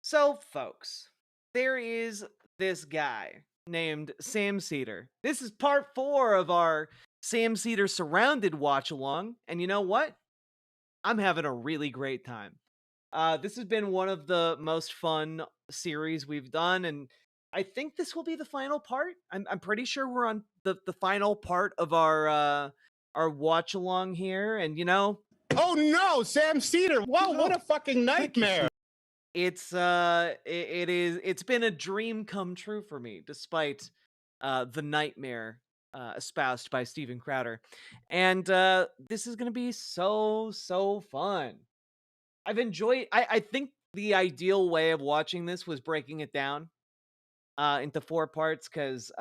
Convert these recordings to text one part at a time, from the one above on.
So, folks, there is this guy named Sam Seder. This is part 4 of our Sam Seder Surrounded watch along, and you know what? I'm having a really great time. This has been one of the most fun series we've done, and I think this will be the final part. I'm pretty sure we're on the final part of our watch along here, and Oh no, Sam Cedar. Wow, what a fucking nightmare. it's been a dream come true for me, despite the nightmare espoused by Steven Crowder. And this is gonna be so fun. I think the ideal way of watching this was breaking it down into 4 parts, because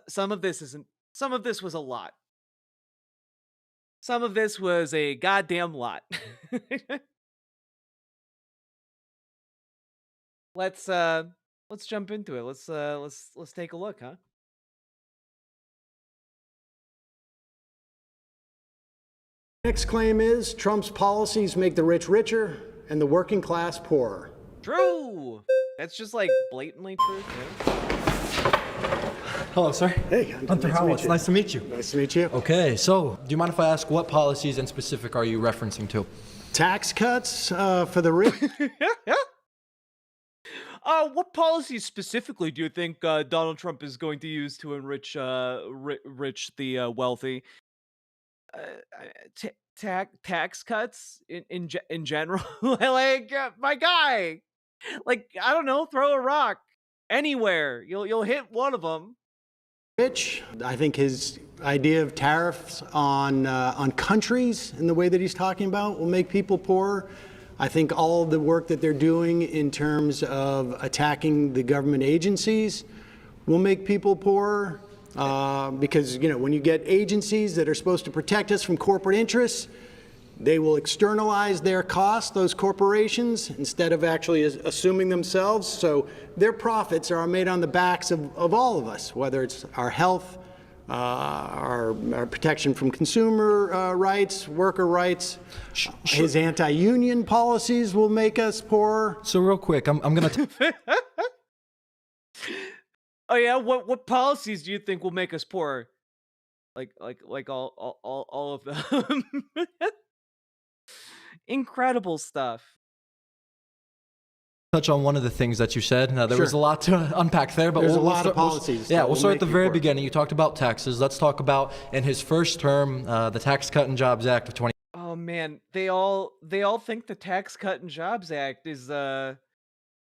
some of this isn't some of this was a lot. Some of this was a goddamn lot. let's uh let's jump into it. Let's take a look, huh? Next claim is Trump's policies make the rich richer and the working class poorer. True. That's just like blatantly true too. Hello, sir. Hey, Hunter Howell. It's nice to meet you. Nice to meet you. Okay, so do you mind if I ask what policies in specific are you referencing to? Tax cuts for the rich. What policies specifically do you think Donald Trump is going to use to enrich rich the wealthy? Tax cuts in general. Like, my guy. Like, I don't know, throw a rock anywhere. You'll hit one of them. Rich. I think his idea of tariffs on countries and the way that he's talking about will make people poorer. I think all of the work that they're doing in terms of attacking the government agencies will make people poorer. Because, when you get agencies that are supposed to protect us from corporate interests, they will externalize their costs, those corporations, instead of actually assuming themselves. So their profits are made on the backs of all of us, whether it's our health, our protection from consumer rights, worker rights. His anti-union policies will make us poorer. So real quick, I'm going to... Oh yeah, what policies do you think will make us poorer? Like all of them. Incredible stuff. touch on one of the things that you said. Now, there was a lot to unpack there, but There's we'll a lot start, of policies. we'll start at the very beginning. You talked about taxes. Let's talk about, in his first term, the Tax Cut and Jobs Act of 20. Oh man, they all think the Tax Cut and Jobs Act is a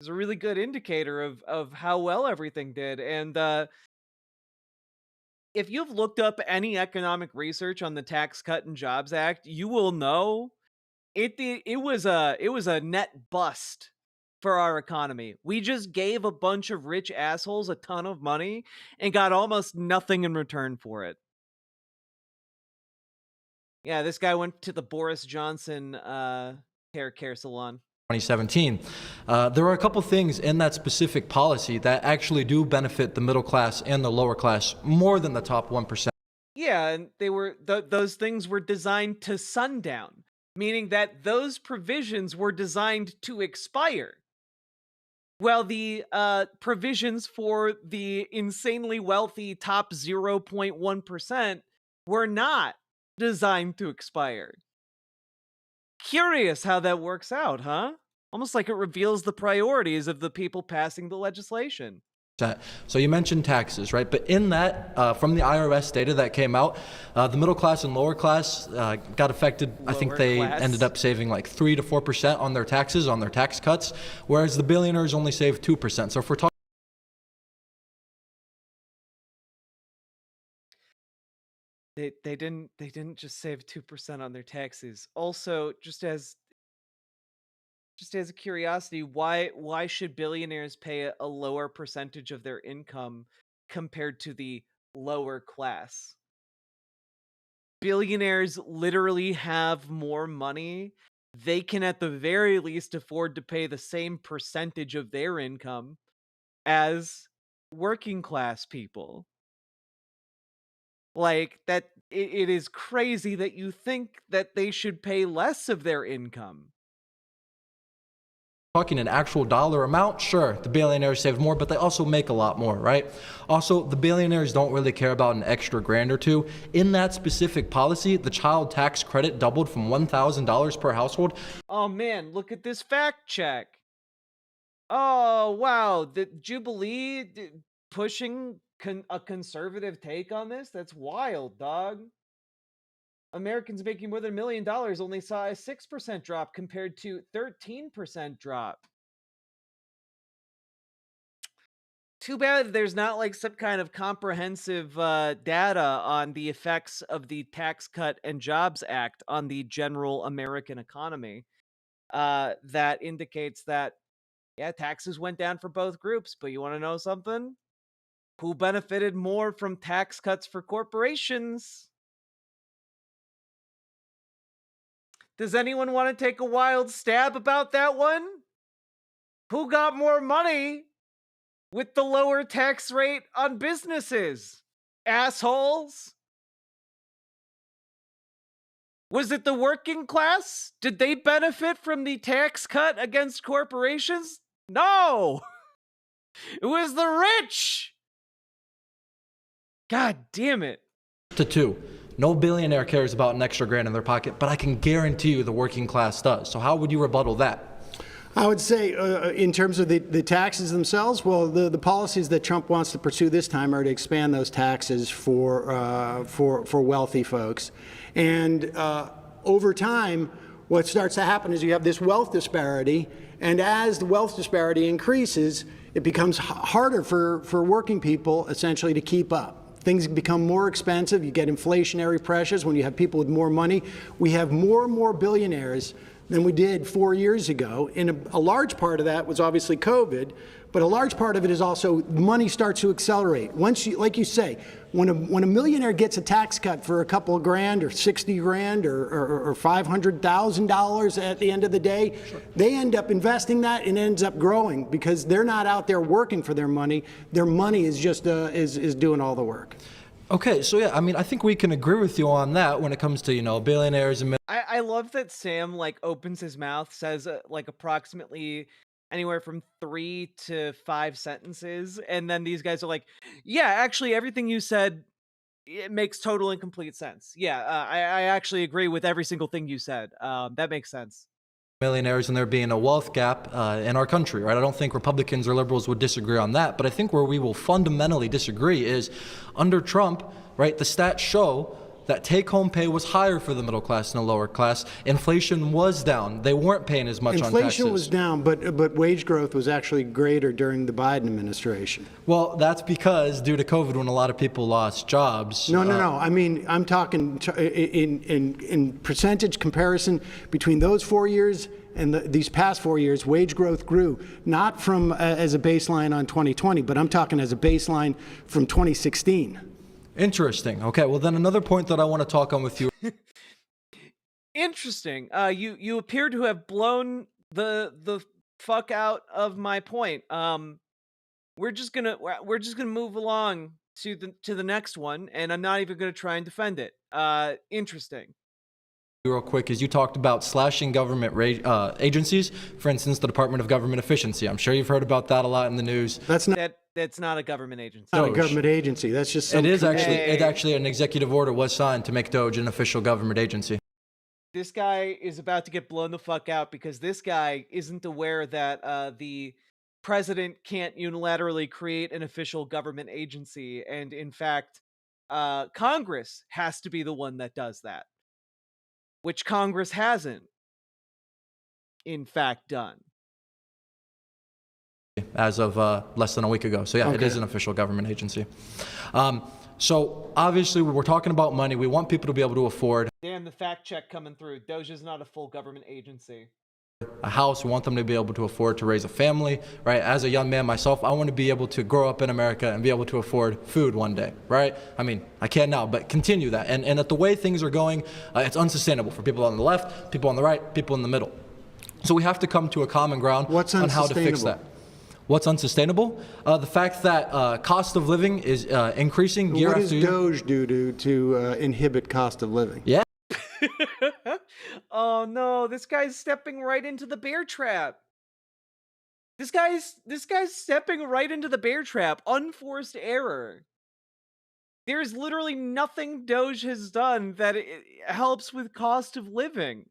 really good indicator of how well everything did. And if you've looked up any economic research on the Tax Cut and Jobs Act, you will know it was a net bust for our economy. We just gave a bunch of rich assholes a ton of money and got almost nothing in return for it. Yeah, this guy went to the Boris Johnson hair care salon. 2017. There are a couple things in that specific policy that actually do benefit the middle class and the lower class more than the top 1%. Yeah, and they were those things were designed to sundown, meaning that those provisions were designed to expire. Well, the provisions for the insanely wealthy top 0.1% were not designed to expire. Curious how that works out, huh? Almost like it reveals the priorities of the people passing the legislation. So you mentioned taxes, right? But in that, from the IRS data that came out, the middle class and lower class got affected. I think they ended up saving like 3 to 4% on their taxes, on their tax cuts, whereas the billionaires only saved 2%. So if we're talking, They didn't just save 2% on their taxes. Also, just as a curiosity, why should billionaires pay a lower percentage of their income compared to the lower class? Billionaires literally have more money. They can at the very least afford to pay the same percentage of their income as working class people. Like, that it is crazy that you think that they should pay less of their income. talking an actual dollar amount, sure, the billionaires save more, but they also make a lot more, right? Also, the billionaires don't really care about an extra grand or two. In that specific policy, the child tax credit doubled from $1,000 per household. Oh man, look at this fact check. Oh wow, the Jubilee pushing a conservative take on this? That's wild, dog. Americans making more than $1 million only saw a 6% drop compared to 13% drop. Too bad there's not like some kind of comprehensive data on the effects of the Tax Cut and Jobs Act on the general American economy that indicates that, yeah, taxes went down for both groups. But you want to know something? Who benefited more from tax cuts for corporations? Does anyone want to take a wild stab about that one? Who got more money with the lower tax rate on businesses? Assholes? Was it the working class? Did they benefit from the tax cut against corporations? No! It was the rich! God damn it. To two. No billionaire cares about an extra grand in their pocket, but I can guarantee you the working class does. So how would you rebuttal that? I would say, in terms of the taxes themselves, well, the policies that Trump wants to pursue this time are to expand those taxes for wealthy folks. And over time, what starts to happen is you have this wealth disparity, and as the wealth disparity increases, it becomes harder for working people, essentially, to keep up. Things become more expensive. You get inflationary pressures when you have people with more money. We have more and more billionaires than we did 4 years ago. And a large part of that was obviously COVID, but a large part of it is also money starts to accelerate. Once you, like you say, when a millionaire gets a tax cut for a couple of grand or 60 grand or $500,000 at the end of the day, sure, they end up investing that and it ends up growing because they're not out there working for their money. Their money is just is doing all the work. Okay, so yeah, I mean, I think we can agree with you on that when it comes to, you know, billionaires and I love that Sam like opens his mouth, says like approximately anywhere from 3 to 5 sentences, and then these guys are like, yeah, actually everything you said, it makes total and complete sense. Yeah, I actually agree with every single thing you said. That makes sense. Millionaires and there being a wealth gap in our country, right? I don't think Republicans or liberals would disagree on that, but I think where we will fundamentally disagree is under Trump, right? The stats show that take-home pay was higher for the middle class and the lower class. Inflation was down. They weren't paying as much on taxes. Inflation was down, but wage growth was actually greater during the Biden administration. Well, that's because due to COVID, when a lot of people lost jobs. No. I mean, I'm talking in percentage comparison between those 4 years and these past 4 years, wage growth grew, not from as a baseline on 2020, but I'm talking as a baseline from 2016. Interesting. Okay, well then another point that I want to talk on with you. Interesting. You appear to have blown the fuck out of my point. We're just gonna move along to the next one, and I'm not even gonna try and defend it. Interesting. Real quick, as you talked about slashing government agencies, for instance, the Department of Government Efficiency. I'm sure you've heard about that a lot in the news. That's not a government agency. Not a government agency. That's just some it is actually. It actually an executive order was signed to make Doge an official government agency. This guy is about to get blown the fuck out because this guy isn't aware that the president can't unilaterally create an official government agency, and in fact, Congress has to be the one that does that, which Congress hasn't, in fact, done. As of less than a week ago. So yeah, okay. It is an official government agency. So obviously we're talking about money. We want people to be able to afford. Damn, the fact check coming through. Doge is not a full government agency. A house. We want them to be able to afford to raise a family, right? As a young man myself, I want to be able to grow up in America and be able to afford food one day, right? I mean, I can't now, but continue that. And at the way things are going, it's unsustainable for people on the left, people on the right, people in the middle. So we have to come to a common ground on how to fix that. What's unsustainable? The fact that cost of living is increasing year after year. What does Doge do to inhibit cost of living? Yeah. Oh no, this guy's stepping right into the bear trap. This guy's stepping right into the bear trap. Unforced error. There's literally nothing Doge has done that it helps with cost of living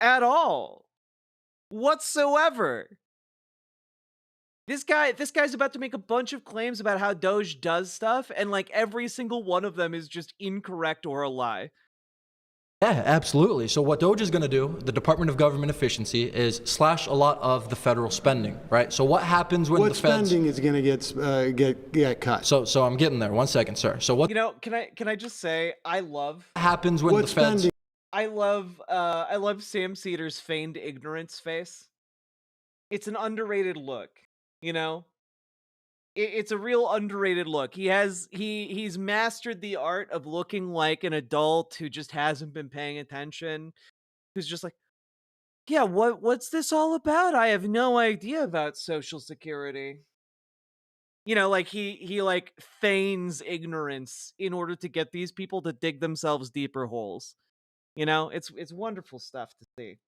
at all whatsoever. This guy's about to make a bunch of claims about how Doge does stuff, and like every single one of them is just incorrect or a lie. Yeah, absolutely. So what Doge is going to do, the Department of Government Efficiency, is slash a lot of the federal spending, right? So what happens when the feds... spending is going to get cut? So I'm getting there. 1 second, sir. So what... Can I just say I love... happens when the feds... I love Sam Seder's feigned ignorance face. It's an underrated look, you know? It's a real underrated look. He's mastered the art of looking like an adult who just hasn't been paying attention. Who's just like, yeah, what's this all about? I have no idea about Social Security. You know, like he like feigns ignorance in order to get these people to dig themselves deeper holes. You know, it's wonderful stuff to see.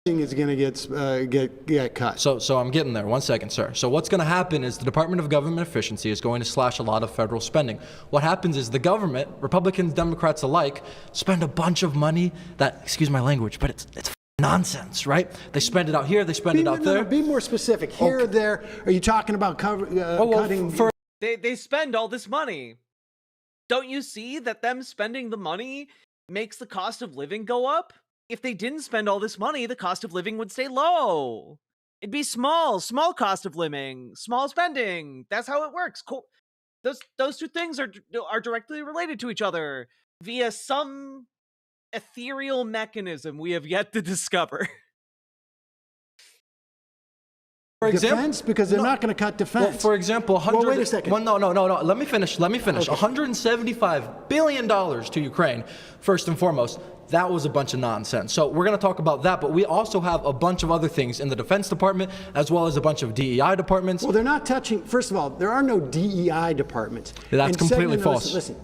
Is going to get cut. So I'm getting there. 1 second, sir. So what's going to happen is the Department of Government Efficiency is going to slash a lot of federal spending. What happens is the government, Republicans, Democrats alike, spend a bunch of money that, excuse my language, but it's nonsense, right? They spend it out here, they spend it out there. Be more specific. Here or there. Are you talking about cutting? They spend all this money. Don't you see that them spending the money makes the cost of living go up? If they didn't spend all this money, the cost of living would stay low. It'd be small cost of living, small spending. That's how it works. Cool. Those two things are directly related to each other via some ethereal mechanism we have yet to discover. For example, defense, because they're not going to cut defense. Well, for example, wait a second. Well, no. Let me finish. Okay. $175 billion to Ukraine, first and foremost. That was a bunch of nonsense. So we're going to talk about that, but we also have a bunch of other things in the Defense Department, as well as a bunch of DEI departments. Well, they're not touching. First of all, there are no DEI departments. That's completely false. Listen.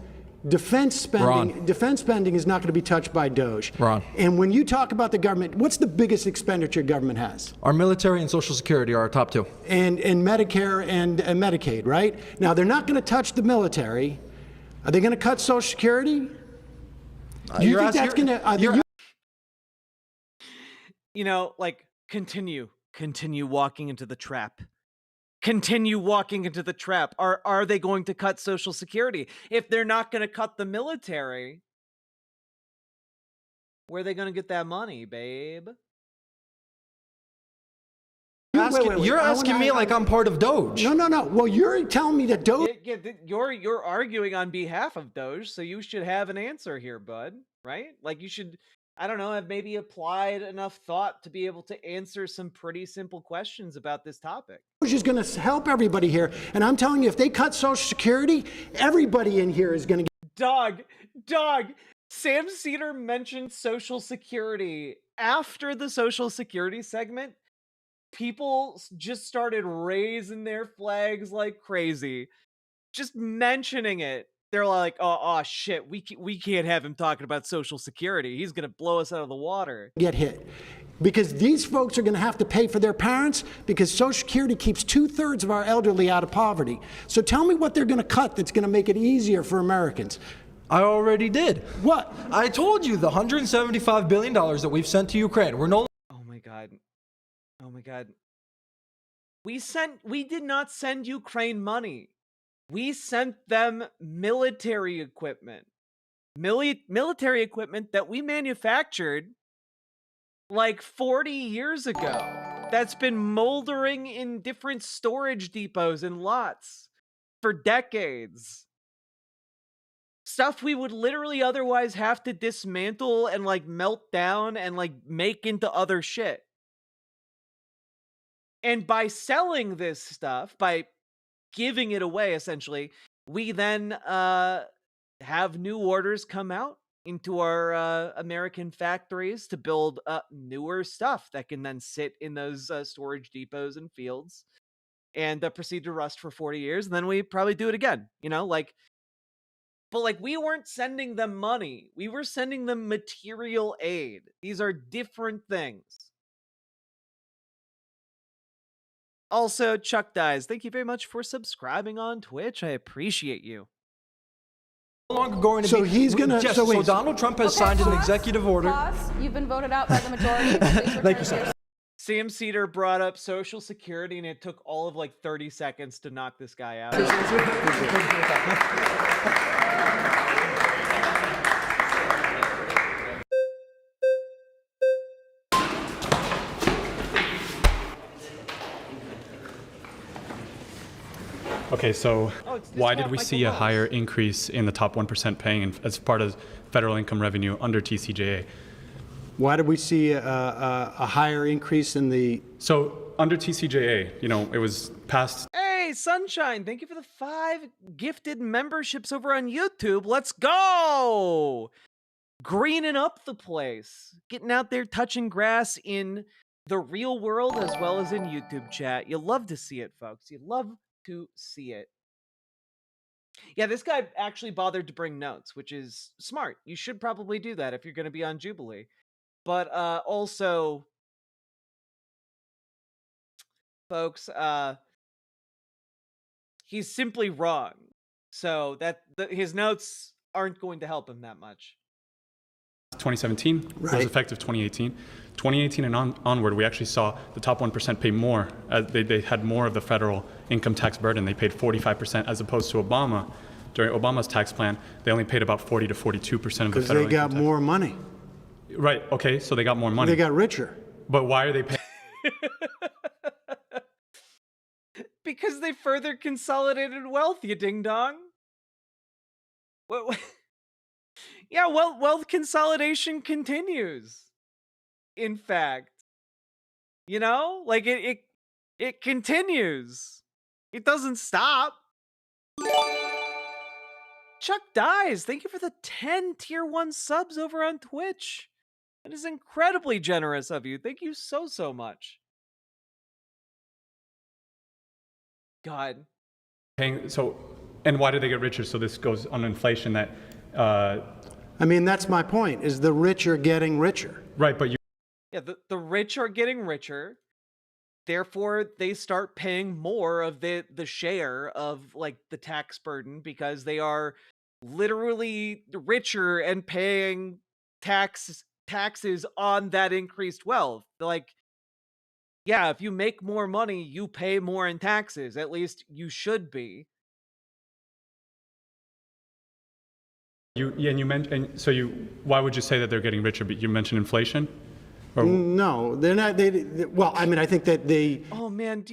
Defense spending is not going to be touched by Doge. Ron. And when you talk about the government, what's the biggest expenditure government has? Our military and Social Security are our top two. And Medicare and Medicaid, right? Now, they're not going to touch the military. Are they going to cut Social Security? Do you think that's going to... You know, like, continue walking into the trap. Continue walking into the trap. Are they going to cut Social Security? If they're not going to cut the military, where are they going to get that money, babe? You're asking me like I'm part of Doge. No. Well, you're telling me that Doge... You're arguing on behalf of Doge, so you should have an answer here, bud. Right? Like, you should... I don't know, have maybe applied enough thought to be able to answer some pretty simple questions about this topic. Doge is going to help everybody here, and I'm telling you, if they cut Social Security, everybody in here is going to get... Dog, Sam Seder mentioned Social Security. After the Social Security segment, people just started raising their flags like crazy. Just mentioning it. They're like, oh shit, we can't have him talking about Social Security. He's going to blow us out of the water. Get hit. Because these folks are going to have to pay for their parents because Social Security keeps 2/3 of our elderly out of poverty. So tell me what they're going to cut that's going to make it easier for Americans. I already did. What? I told you the $175 billion that we've sent to Ukraine. We're no... Oh my God. We did not send Ukraine money. We sent them military equipment. Military equipment that we manufactured like 40 years ago. That's been moldering in different storage depots and lots for decades. Stuff we would literally otherwise have to dismantle and like melt down and like make into other shit. And by selling this stuff, by giving it away, essentially, we then have new orders come out into our American factories to build newer stuff that can then sit in those storage depots and fields and proceed to rust for 40 years. And then we probably do it again, you know, like, but like we weren't sending them money. We were sending them material aid. These are different things. Also, Chuck Dies, thank you very much for subscribing on Twitch. I appreciate you. No longer going to So be. he's gonna- Yes, so so wait. Donald Trump has Okay, signed an pause, executive order. Pause. You've been voted out by the majority. Please return Thank you, to sir. your Sam Cedar brought up Social Security, and it took all of like 30 seconds to knock this guy out. Okay, so it's why not did we Michael see a Wells. higher increase in the top 1% paying as part of federal income revenue under TCJA? Why did we see a higher increase in the? So under TCJA, it was passed Hey, Sunshine, thank you for the 5 gifted memberships over on YouTube. Let's go! Greening up the place. Getting out there, touching grass in the real world as well as in YouTube chat. You love to see it, folks. You love to see it. Yeah, this guy actually bothered to bring notes, which is smart. You should probably do that if you're going to be on Jubilee. But also, folks, he's simply wrong. So his notes aren't going to help him that much. 2017, Right. was effective 2018. 2018 and onward, we actually saw the top 1% pay more. They had more of the federal income tax burden. They paid 45% as opposed to Obama. During Obama's tax plan, they only paid about 40 to 42% of the Because federal they got income tax. more money. Right, okay, so they got more money. They got richer. But why are they paying? Because they further consolidated wealth, you ding dong. What? Yeah, wealth consolidation continues. In fact, like it continues. It doesn't stop. Chuck Dies, thank you for the 10 tier 1 subs over on Twitch. That is incredibly generous of you. Thank you so much. God. And why did they get richer? So this goes on inflation that, I mean, that's my point, is the rich are getting richer. right, but Yeah, the rich are getting richer. Therefore, they start paying more of the share of like the tax burden because they are literally richer and paying taxes on that increased wealth. Like, yeah, if you make more money, you pay more in taxes. At least you should be. why would you say that they're getting richer? But you mentioned inflation? Or, No, they're not. Well, I mean, I think that they. Oh man,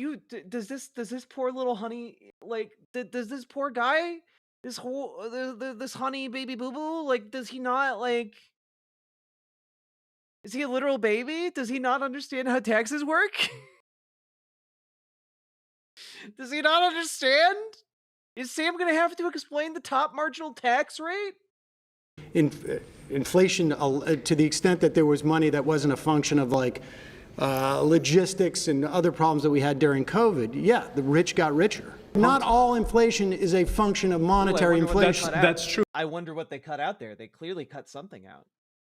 does this poor little honey, like does this poor guy, this whole this honey baby boo boo, like, does he not, like, is he a literal baby? Does he not understand how taxes work? Does he not understand? Is Sam gonna have to explain the top marginal tax rate? Inflation, to the extent that there was money that wasn't a function of like logistics and other problems that we had during COVID. Yeah, the rich got richer. Not all inflation is a function of monetary inflation. that's true. I wonder what they cut out there. They clearly cut something out.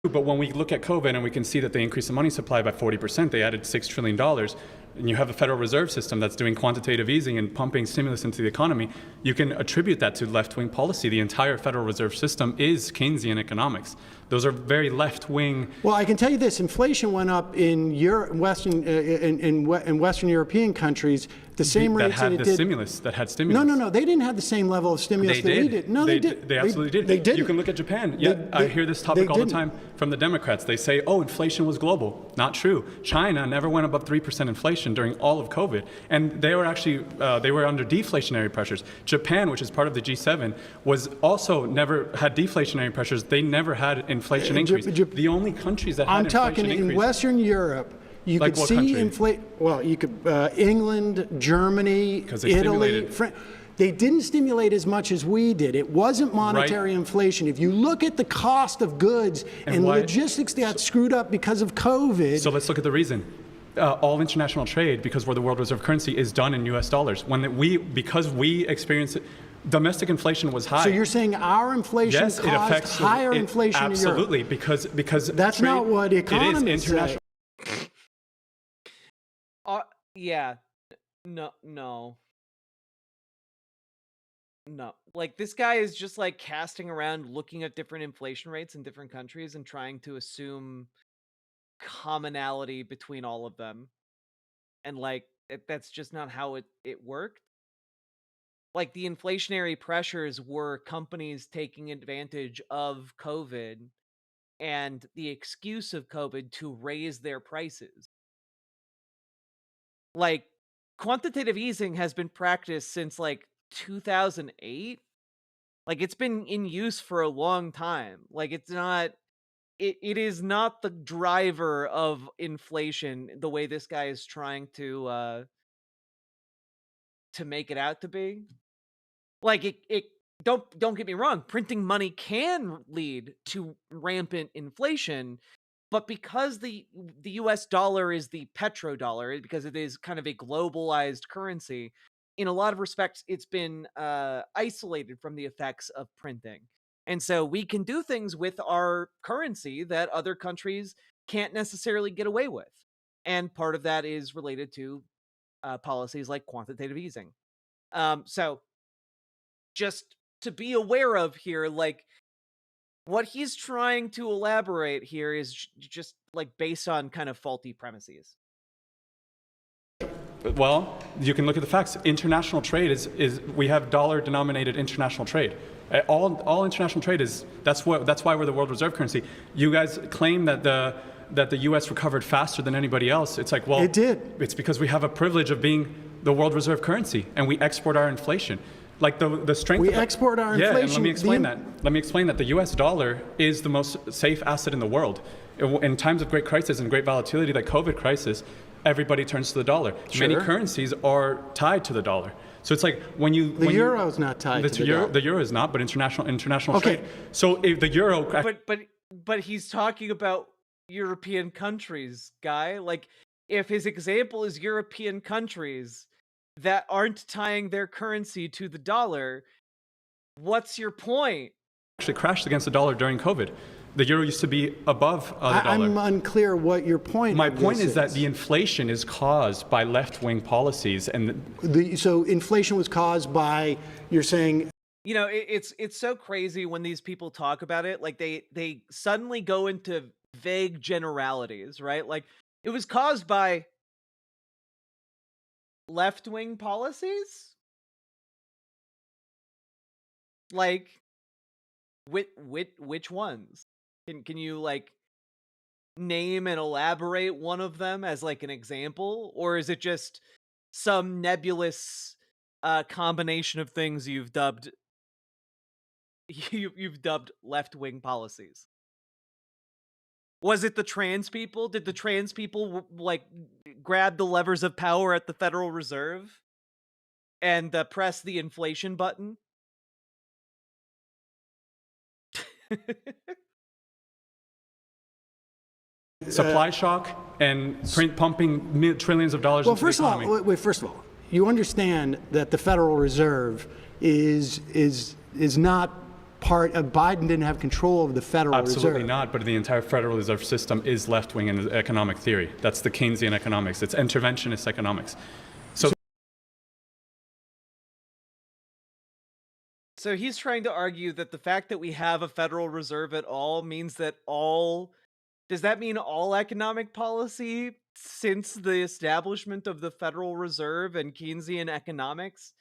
But when we look at COVID and we can see that they increased the money supply by 40%, they added $6 trillion, and you have a Federal Reserve System that's doing quantitative easing and pumping stimulus into the economy, you can attribute that to left-wing policy. The entire Federal Reserve System is Keynesian economics. Those are very left-wing. Well, I can tell you this: inflation went up in Western European countries at the same rates that it did. That had stimulus. No. They didn't have the same level of stimulus They that we did. did. No, they did. They absolutely did. They did. You can look at Japan. Yeah, I hear this topic all the time from the Democrats. They say, oh, inflation was global. Not true. China never went above 3% inflation during all of COVID. And they were actually, they were under deflationary pressures. Japan, which is part of the G7, was also never had deflationary pressures. They never had inflation increase. The only countries that had inflation increase. I'm talking in Western Europe. You Like could what see country? inflation. Well, you could England, Germany, 'Cause they Italy, stimulated. France. They didn't stimulate as much as we did. It wasn't monetary inflation. If you look at the cost of goods and why- logistics that got screwed up because of COVID. So let's look at the reason. All international trade, because we're the world reserve currency, is done in U.S. dollars. Because we experience it, domestic inflation was high. So you're saying our inflation Yes, it caused affects higher inflation in Europe? Absolutely, because That's trade, not what economists it is international. say. Yeah. No, no, no. Like this guy is just like casting around, looking at different inflation rates in different countries and trying to assume commonality between all of them. And like that's just not how it worked. Like the inflationary pressures were companies taking advantage of COVID and the excuse of COVID to raise their prices. Like quantitative easing has been practiced since like 2008. Like it's been in use for a long time. Like it's not it is not the driver of inflation the way this guy is trying to make it out to be. Like it don't get me wrong, printing money can lead to rampant inflation, but because the US dollar is the petrodollar, because it is kind of a globalized currency, in a lot of respects it's been isolated from the effects of printing. And so we can do things with our currency that other countries can't necessarily get away with. And part of that is related to policies like quantitative easing. So just to be aware of here, like what he's trying to elaborate here is just like based on kind of faulty premises. Well, you can look at the facts. International trade is we have dollar-denominated international trade. All international trade is that's why we're the world reserve currency. You guys claim that the U.S. recovered faster than anybody else. It's like, well, it did. It's because we have a privilege of being the world reserve currency, and we export our inflation. Like the strength. We export our inflation. Yeah, and let me explain that. Let me explain that the U.S. dollar is the most safe asset in the world. In times of great crisis and great volatility, like COVID crisis, everybody turns to the dollar. Sure. Many currencies are tied to the dollar. So it's like when you the euro is not tied to the dollar. The euro is not, but international okay. trade. So if the euro. But he's talking about European countries, guy. Like if his example is European countries that aren't tying their currency to the dollar, what's your point? Actually crashed against the dollar during COVID. The euro used to be above the dollar. I'm unclear what your point is. My point is that the inflation is caused by left-wing policies, and so inflation was caused by, you're saying. You know, it's so crazy when these people talk about it. Like they suddenly go into vague generalities, right? Like it was caused by left-wing policies. Like which ones? Can you like name and elaborate one of them as like an example, or is it just some nebulous combination of things you've dubbed left-wing policies? Was it the trans people? Did the trans people like grab the levers of power at the Federal Reserve and press the inflation button? Supply shock and pumping trillions of dollars into the economy. Well, first of all, you understand that the Federal Reserve is not part of Biden. Didn't have control of the Federal Reserve. Absolutely not, but the entire Federal Reserve system is left-wing in economic theory. That's the Keynesian economics. It's interventionist economics. So he's trying to argue that the fact that we have a Federal Reserve at all means that does that mean all economic policy since the establishment of the Federal Reserve and Keynesian economics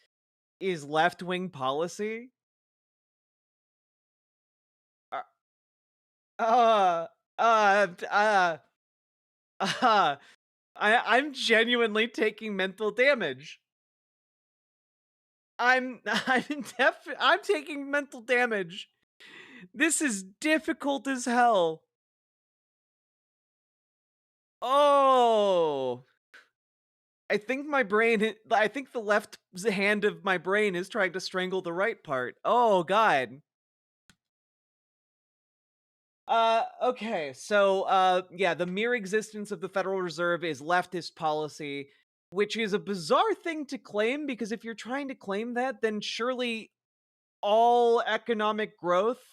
is left-wing policy? I'm genuinely taking mental damage. I'm taking mental damage. This is difficult as hell. Oh, I think the left hand of my brain is trying to strangle the right part. Oh God. Okay, so yeah, the mere existence of the Federal Reserve is leftist policy, which is a bizarre thing to claim, because if you're trying to claim that, then surely all economic growth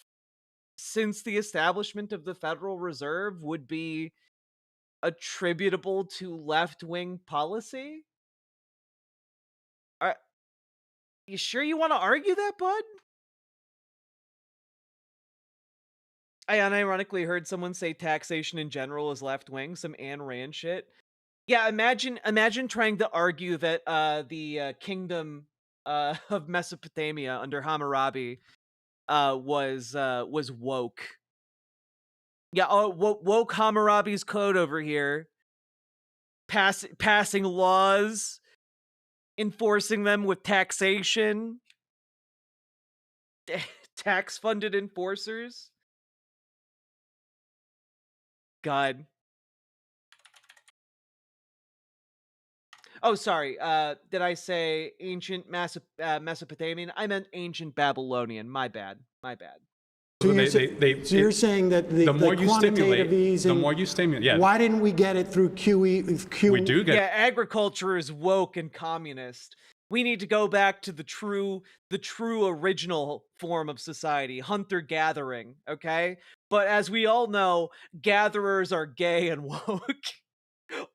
since the establishment of the Federal Reserve would be attributable to left-wing policy. You sure you want to argue that, bud? I unironically heard someone say taxation in general is left wing, some Ayn Rand shit. Yeah, imagine trying to argue that the kingdom of Mesopotamia under Hammurabi was woke. Yeah, woke Hammurabi's code over here, passing laws, enforcing them with taxation, tax-funded enforcers. God. Oh, sorry. Did I say ancient Mesopotamian? I meant ancient Babylonian. My bad. So you're saying that the more you quantitative stimulate, easing, the more you stimulate. Yeah. why didn't we get it through QE? We do get. Yeah, agriculture is woke and communist. We need to go back to the true original form of society, hunter-gathering, okay? But as we all know, gatherers are gay and woke.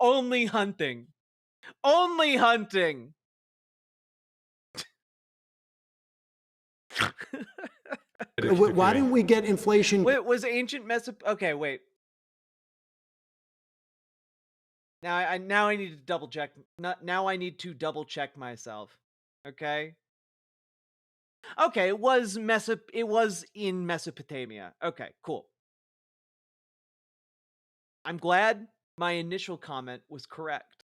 Only hunting. Only hunting. Why didn't we get inflation? Wait, was ancient Okay, wait. Now I need to double check. Now I need to double check myself. Okay. Okay, it was in Mesopotamia. Okay, cool. I'm glad my initial comment was correct.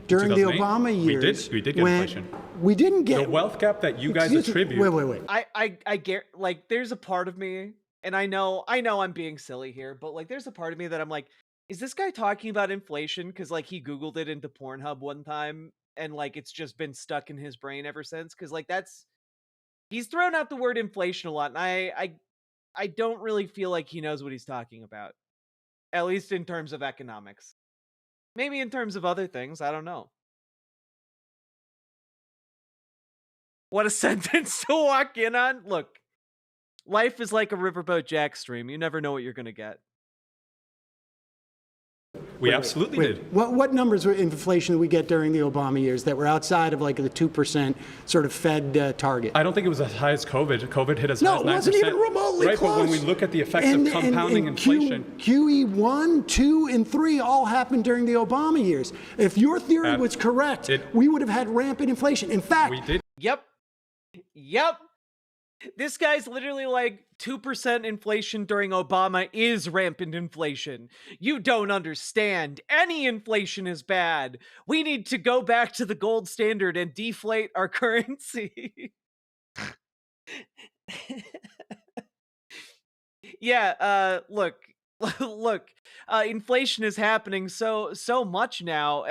During the Obama years, we did get inflation. We didn't get the wealth gap that you guys attribute. Wait. I get, like, there's a part of me, and I know I'm being silly here, but like there's a part of me that I'm like, is this guy talking about inflation because like he Googled it into Pornhub one time and like it's just been stuck in his brain ever since? Because like he's thrown out the word inflation a lot, and I don't really feel like he knows what he's talking about, at least in terms of economics. Maybe in terms of other things, I don't know. What a sentence to walk in on. Look, life is like a riverboat jack stream. You never know what you're going to get. We absolutely did. What numbers were inflation did we get during the Obama years that were outside of like the 2% sort of Fed target? I don't think it was as high as COVID. COVID hit as high as 9%. No, it wasn't even remotely right, close. But when we look at the effects of compounding inflation. QE 1, 2, and 3 all happened during the Obama years. If your theory was correct, we would have had rampant inflation. In fact, we did. Yep. This guy's literally like 2% inflation during Obama is rampant inflation. You don't understand. Any inflation is bad. We need to go back to the gold standard and deflate our currency. Yeah, look, inflation is happening so much now.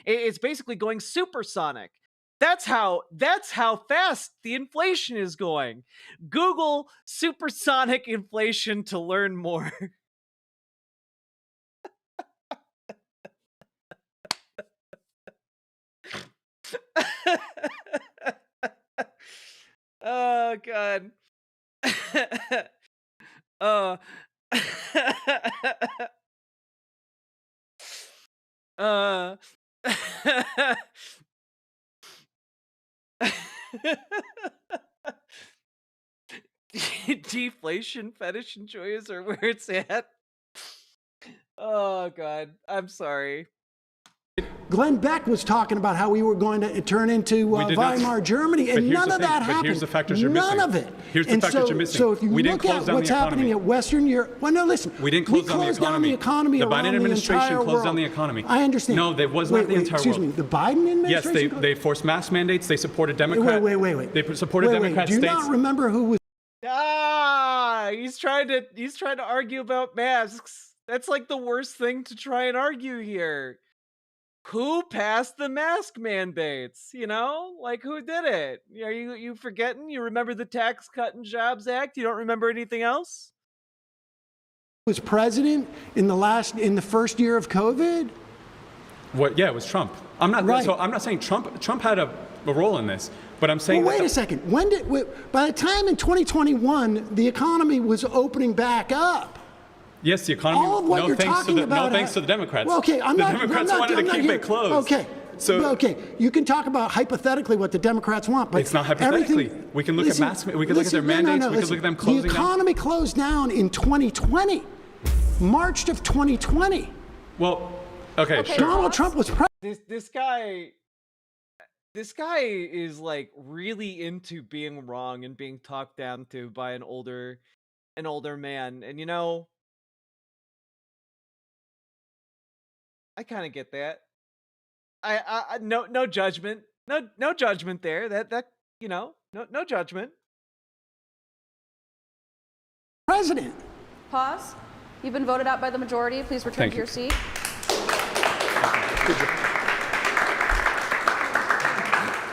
It's basically going supersonic. That's how fast the inflation is going. Google supersonic inflation to learn more. Oh God. Deflation fetish enjoys are where it's at. Oh God, I'm sorry. Glenn Beck was talking about how we were going to turn into Weimar Germany, and none of that happened. Here's the factors you're missing. None of it. Here's the factors you're missing. So if you look at what's happening at Western Europe, well, no, listen. We didn't close down the economy. The Biden administration closed down the economy. I understand. No, that was not the entire world. Excuse me, the Biden administration? Yes, they forced mask mandates. They supported Democrats. Wait. They supported Democrat states. Do you not remember who was? He's trying to argue about masks. That's like the worst thing to try and argue here. Who passed the mask mandates? You know, like who did it? Are you forgetting? You remember the Tax Cut and Jobs Act? You don't remember anything else? Was president in the first year of COVID? What? Yeah, it was Trump. I'm not. Right. So I'm not saying Trump. Trump had a role in this, but I'm saying. Well, wait a second. By the time in 2021, the economy was opening back up. Yes, the economy. All of what you're talking about. No thanks to the Democrats. Well, okay, The Democrats wanted to keep it closed. Okay, So okay, you can talk about hypothetically what the Democrats want, but it's not hypothetically. everything- We can look listen, at mass. We can look at their listen, mandates. no, We can look at them closing The economy closed down in 2020, March of 2020. Well, okay, sure. Donald Trump was president. This guy is like really into being wrong and being talked down to by an older man. And you know, I kind of get that. I no judgment. No judgment there. That you know, no judgment. President. Pause. You've been voted out by the majority. Please return to your seat.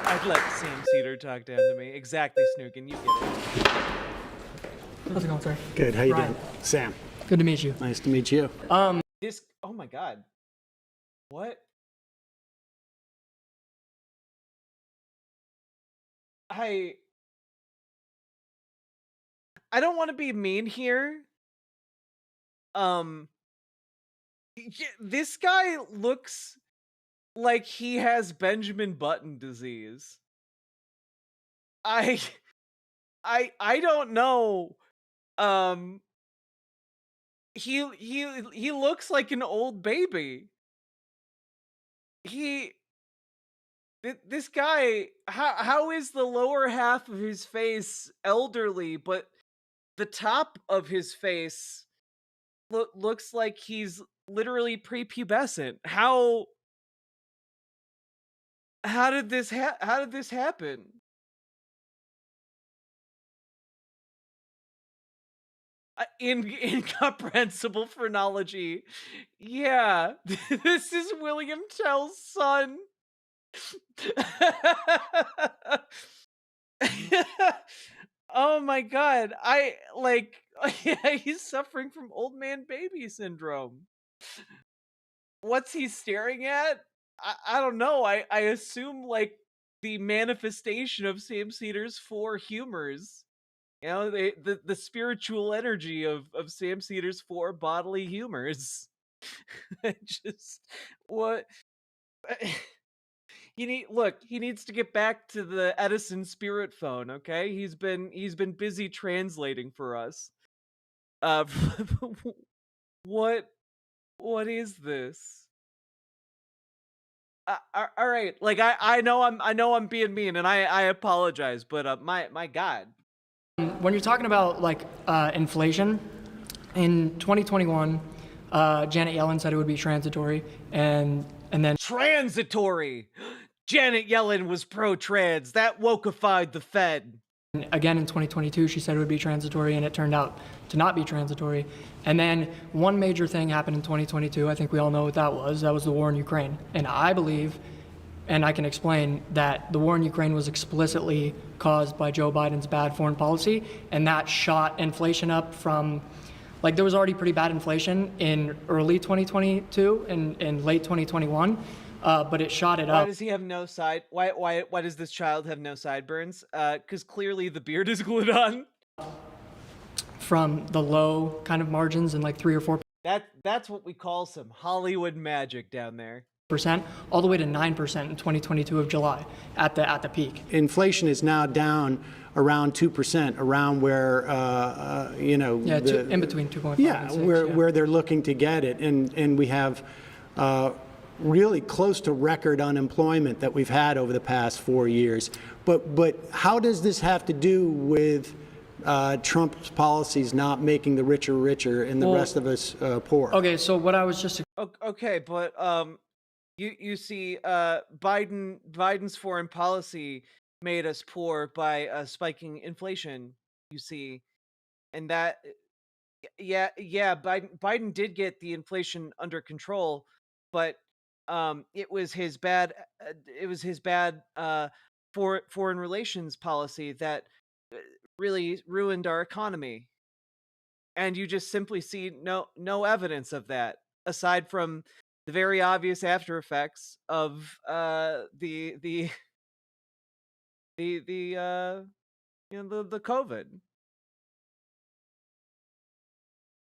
I'd let Sam Seder talk down to me. Exactly, Snookin. You get it. How's it going, sir? Good. How you Ryan. doing, Sam? Good to meet you. Nice to meet you. This. Oh my God. What? I don't want to be mean here. This guy looks like he has Benjamin Button disease. I don't know. He looks like an old baby. This guy, how is the lower half of his face elderly, but the top of his face looks like he's literally prepubescent? How did this happen? Incomprehensible phrenology. Yeah, this is William Tell's son. Oh my God. Yeah, he's suffering from old man baby syndrome. What's he staring at? I don't know. I assume like the manifestation of Sam Cedars' four humors. You know, the spiritual energy of Sam Cedars' four bodily humors. Just what he needs to get back to the Edison spirit phone, okay? He's been busy translating for us. What is this? All right, like I know I'm being mean, and I apologize, but my God. When you're talking about like inflation, in 2021, Janet Yellen said it would be transitory, and then Transitory. Janet Yellen was pro-trans. That wokeified the Fed. again in 2022 she said it would be transitory, and it turned out to not be transitory. And then one major thing happened in 2022. I think we all know what that was. That was the war in Ukraine. And I believe, and I can explain, that the war in Ukraine was explicitly caused by Joe Biden's bad foreign policy, and that shot inflation up from, like, there was already pretty bad inflation in early 2022 and in late 2021, but it shot it Why up. does he have no side? Why does this child have no sideburns? Because clearly the beard is glued on. From the low kind of margins in like 3 or 4%, That's what we call some Hollywood magic down there. all the way to 9% in 2022 of July at the peak. Inflation is now down around 2%, around where Yeah, in between 2.5 yeah, and 6. where they're looking to get it, and we have really close to record unemployment that we've had over the past 4 years. But how does this have to do with Trump's policies not making the richer richer and the rest of us poor? Okay, so what I was just Okay, but you see, Biden's foreign policy made us poor by spiking inflation. You see, and that yeah, Biden did get the inflation under control, but it was his bad foreign relations policy that really ruined our economy. And you just simply see no evidence of that, aside from the very obvious after effects of the COVID.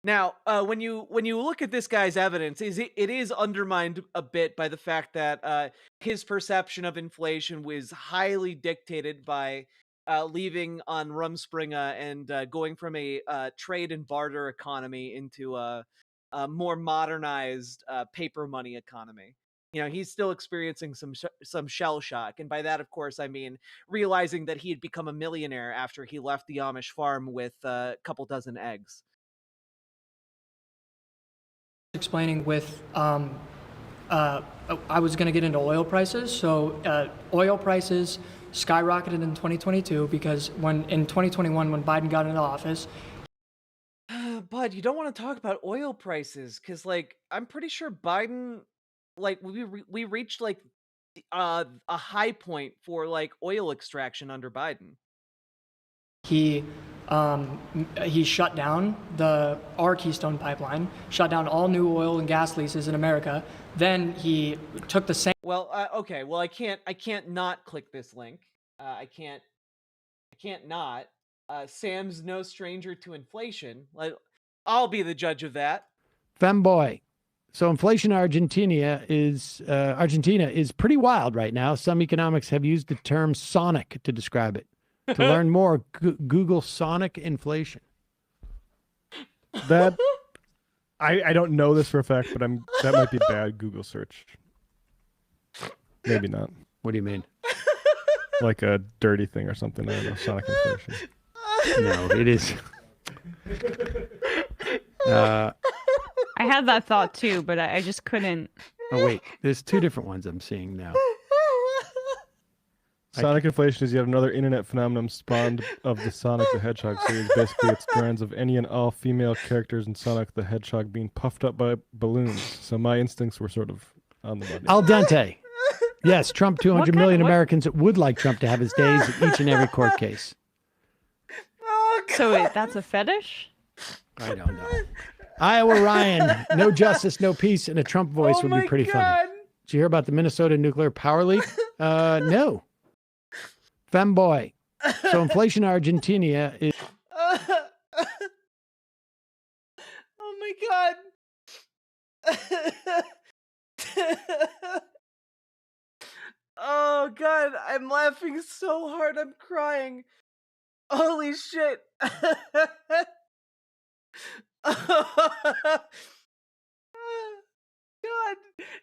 Now, when you look at this guy's evidence, it is undermined a bit by the fact that his perception of inflation was highly dictated by leaving on Rumspringa and going from a trade and barter economy into a more modernized paper money economy. He's still experiencing some shell shock, and by that, of course, I mean realizing that he had become a millionaire after he left the Amish farm with a couple dozen eggs. Explaining with I was going to get into oil prices. So oil prices skyrocketed in 2022 because in 2021, when Biden got into office. Bud, you don't want to talk about oil prices because, like, I'm pretty sure Biden, like, we reached like a high point for like oil extraction under Biden. He shut down our Keystone pipeline, shut down all new oil and gas leases in America. Then he took the same. Well, okay. Well, I can't not click this link. I can't not. Sam's no stranger to inflation. Like, I'll be the judge of that. Femboy. So inflation in Argentina is pretty wild right now. Some economics have used the term sonic to describe it. To learn more, Google sonic inflation. That I don't know this for a fact, but that might be a bad Google search. Maybe not. What do you mean? Like a dirty thing or something. I don't know. Sonic inflation. No, it is. I had that thought too, but I just couldn't. Oh wait, there's two different ones I'm seeing now. Sonic inflation is yet another internet phenomenon spawned of the Sonic the Hedgehog series. Basically, it's strands of any and all female characters in Sonic the Hedgehog being puffed up by balloons. So my instincts were sort of on the money. Al dente. Yes, Trump, 200 million Americans would like Trump to have his days in each and every court case. Oh, God. So that's a fetish? I don't know. Iowa Ryan, no justice, no peace, and a Trump voice would be pretty funny. Did you hear about the Minnesota nuclear power leak? No. Femboy. So inflation in Argentina is... Oh my God. Oh God, I'm laughing so hard I'm crying. Holy shit. God,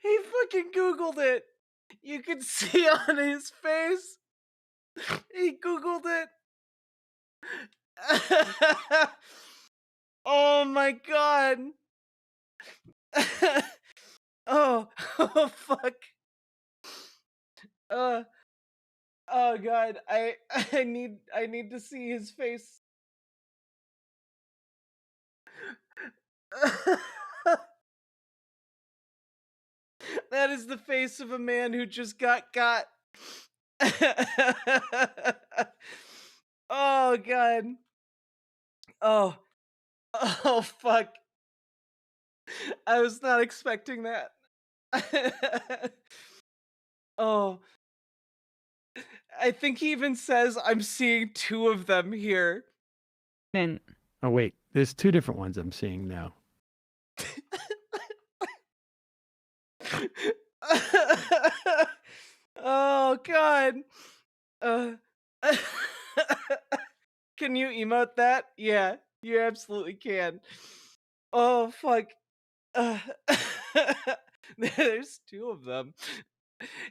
he fucking Googled it. You can see on his face. He Googled it. Oh my God. Oh fuck. Oh God, I need to see his face. That is the face of a man who just got. Oh God. Oh fuck. I was not expecting that. Oh. I think he even says I'm seeing two of them here. And Oh, wait. There's two different ones I'm seeing now. Oh, God. Can you emote that? Yeah, you absolutely can. Oh, fuck. There's two of them.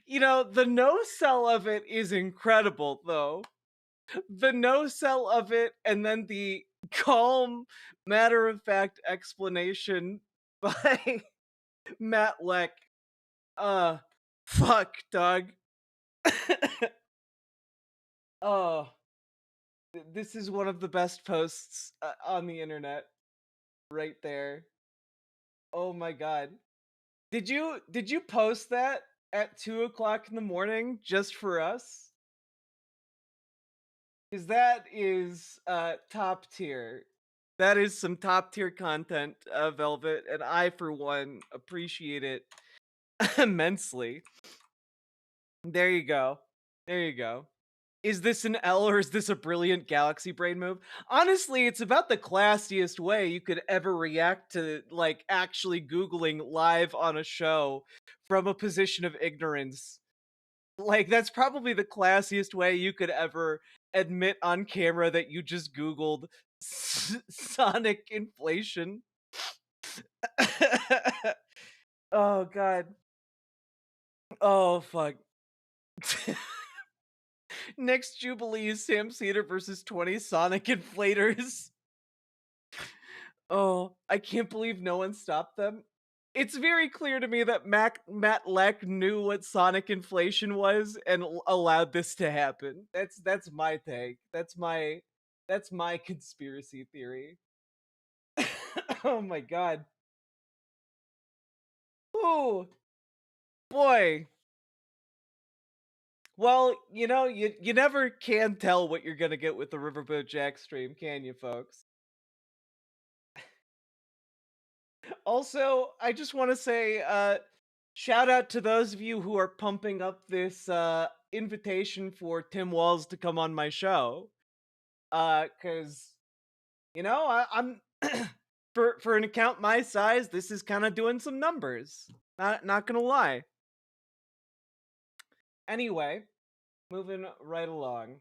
The no-sell of it is incredible, though. The no-sell of it, and then the calm, matter-of-fact explanation by Matt Leck. Fuck, dog. Oh. This is one of the best posts on the internet. Right there. Oh my God. Did you post that at 2:00 in the morning just for us? Because that is top tier. That is some top tier content, Velvet, and I, for one, appreciate it immensely. There you go. There you go. Is this an L or is this a brilliant galaxy brain move? Honestly, it's about the classiest way you could ever react to, like, actually Googling live on a show from a position of ignorance. Like, that's probably the classiest way you could ever admit on camera that you just Googled Sonic inflation. Oh, God. Oh, fuck. Next Jubilee is Sam Cedar versus 20 Sonic inflators. Oh, I can't believe no one stopped them. It's very clear to me that Matt Leck knew what Sonic inflation was and allowed this to happen. That's my take. That's my conspiracy theory. Oh my god. Ooh. Boy. Well, you know, you never can tell what you're gonna get with the Riverboat Jack stream, can you, folks? Also, I just want to say, shout out to those of you who are pumping up this invitation for Tim Walz to come on my show. Cause you know, I'm for an account my size, this is kind of doing some numbers. Not gonna lie. Anyway, moving right along.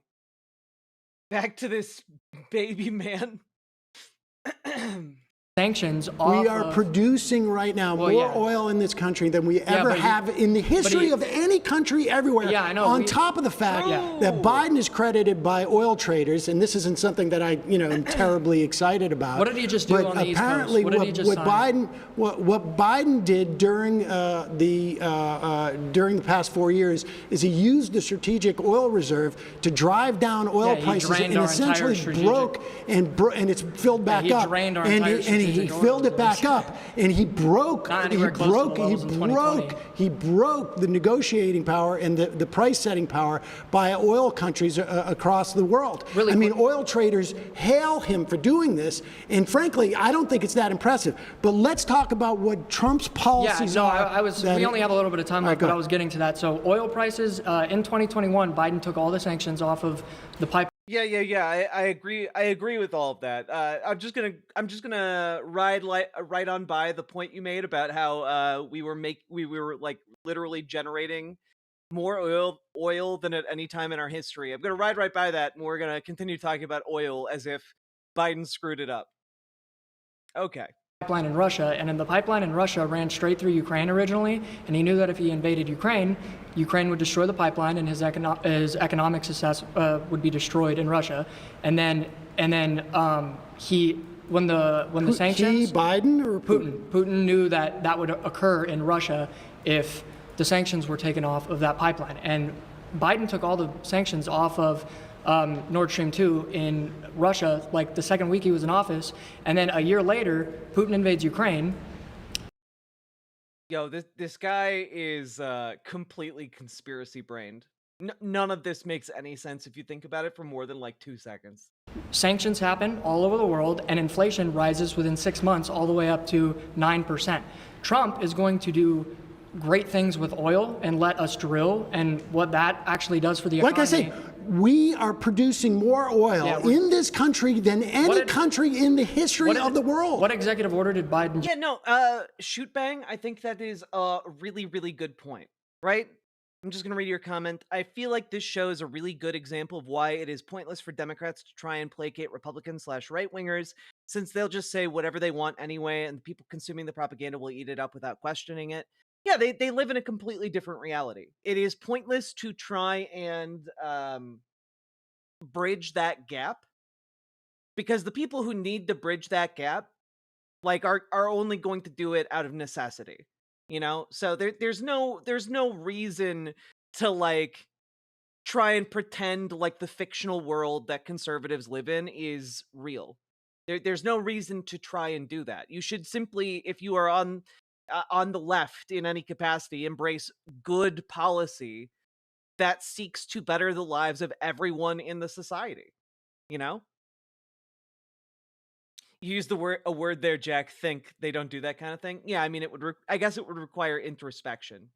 Back to this baby man. Sanctions off We are producing right now more oil in this country than we ever have in the history of any country everywhere. Yeah, I know. On top of the fact that Biden is credited by oil traders, and this isn't something that I, am terribly excited about. What did he just do but on the East apparently, Coast? What did he just sign? what Biden did during the past 4 years is he used the strategic oil reserve to drive down oil prices and essentially broke and it's filled back up. And he filled it back up, and he broke the negotiating power and the price setting power by oil countries across the world. Really, I mean, oil traders hail him for doing this, and frankly, I don't think it's that impressive. But let's talk about what Trump's policies are. We only have a little bit of time left, but I was getting to that. So oil prices in 2021, Biden took all the sanctions off of the pipeline. Yeah. I agree. I agree with all of that. I'm just gonna ride on by the point you made about how we were like literally generating more oil than at any time in our history. I'm gonna ride right by that, and we're gonna continue talking about oil as if Biden screwed it up. Okay. Pipeline in Russia, and then the pipeline in Russia ran straight through Ukraine originally, and he knew that if he invaded Ukraine would destroy the pipeline, and his economic success would be destroyed in Russia. And then when the sanctions, Biden or Putin knew that would occur in Russia if the sanctions were taken off of that pipeline, and Biden took all the sanctions off of Nord Stream 2 in Russia, like the second week he was in office, and then a year later, Putin invades Ukraine. Yo, this guy is completely conspiracy brained. None of this makes any sense if you think about it for more than like 2 seconds. Sanctions happen all over the world, and inflation rises within 6 months all the way up to 9%. Trump is going to do great things with oil and let us drill, and what that actually does for the economy. Like I say, we are producing more oil in this country than any country in the history of the world. What executive order did Biden? Yeah, no, shoot bang. I think that is a really, really good point, right? I'm just going to read your comment. I feel like this show is a really good example of why it is pointless for Democrats to try and placate Republicans/right-wingers, since they'll just say whatever they want anyway, and the people consuming the propaganda will eat it up without questioning it. Yeah, they live in a completely different reality. It is pointless to try and bridge that gap, because the people who need to bridge that gap like are only going to do it out of necessity, so there's no reason to like try and pretend like the fictional world that conservatives live in is real. There's no reason to try and do that. You should simply, if you are on the left in any capacity, embrace good policy that seeks to better the lives of everyone in the society. You use a word there, Jack. Think they don't do that kind of thing. Yeah, I mean, I guess it would require introspection.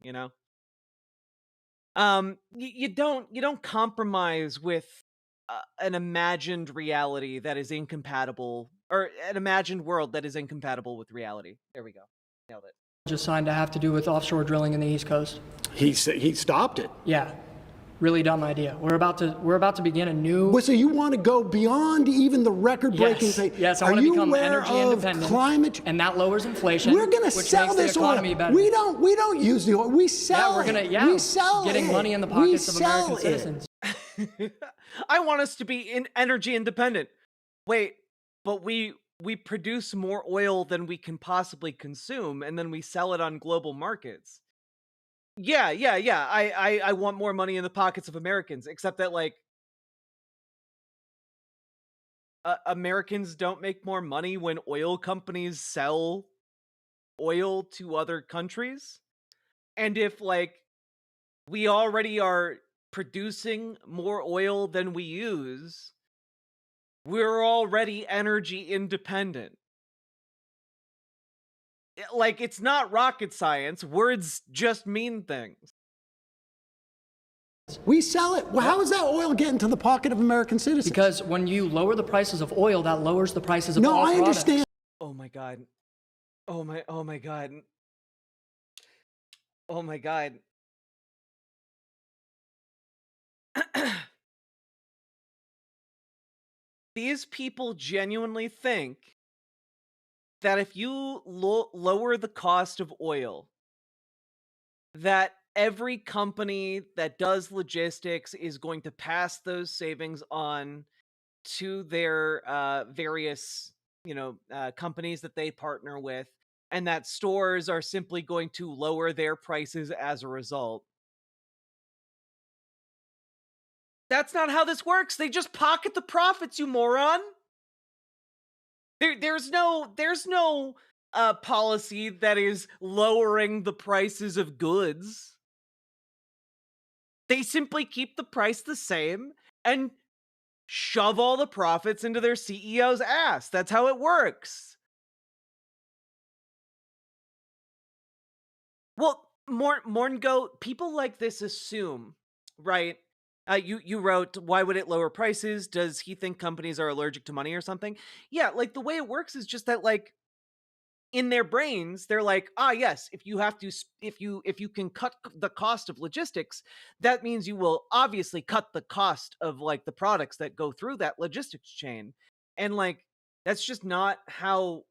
You don't compromise with an imagined reality that is incompatible, or an imagined world that is incompatible with reality. There we go. Nailed it. Just signed to have to do with offshore drilling in the East Coast. He stopped it. Yeah. Really dumb idea. We're about to begin a new. Well, so you want to go beyond even the record-breaking thing? Yes, I want to become energy independent. Climate, and that lowers inflation. We're going to sell this oil. Better. We don't use the oil. We sell it. We sell getting money in the pockets of American citizens. I want us to be energy independent. Wait, but we produce more oil than we can possibly consume, and then we sell it on global markets. Yeah. I want more money in the pockets of Americans, except that, like, Americans don't make more money when oil companies sell oil to other countries. And if, like, we already are producing more oil than we use, we're already energy independent. Like, it's not rocket science. Words just mean things. We sell it. Well, how is that oil getting to the pocket of American citizens? Because when you lower the prices of oil, that lowers the prices of all products. No, I understand. Oh my god. Oh my god. Oh my god. These people genuinely think that if you lower the cost of oil, that every company that does logistics is going to pass those savings on to their various, companies that they partner with, and that stores are simply going to lower their prices as a result. That's not how this works. They just pocket the profits, you moron. There's no policy that is lowering the prices of goods. They simply keep the price the same and shove all the profits into their CEO's ass. That's how it works. Well, Morngo, people like this assume, right? You wrote, why would it lower prices? Does he think companies are allergic to money or something? Yeah, like, the way it works is just that, like, in their brains, they're like, yes, if you can cut the cost of logistics, that means you will obviously cut the cost of, like, the products that go through that logistics chain. And, like, that's just not how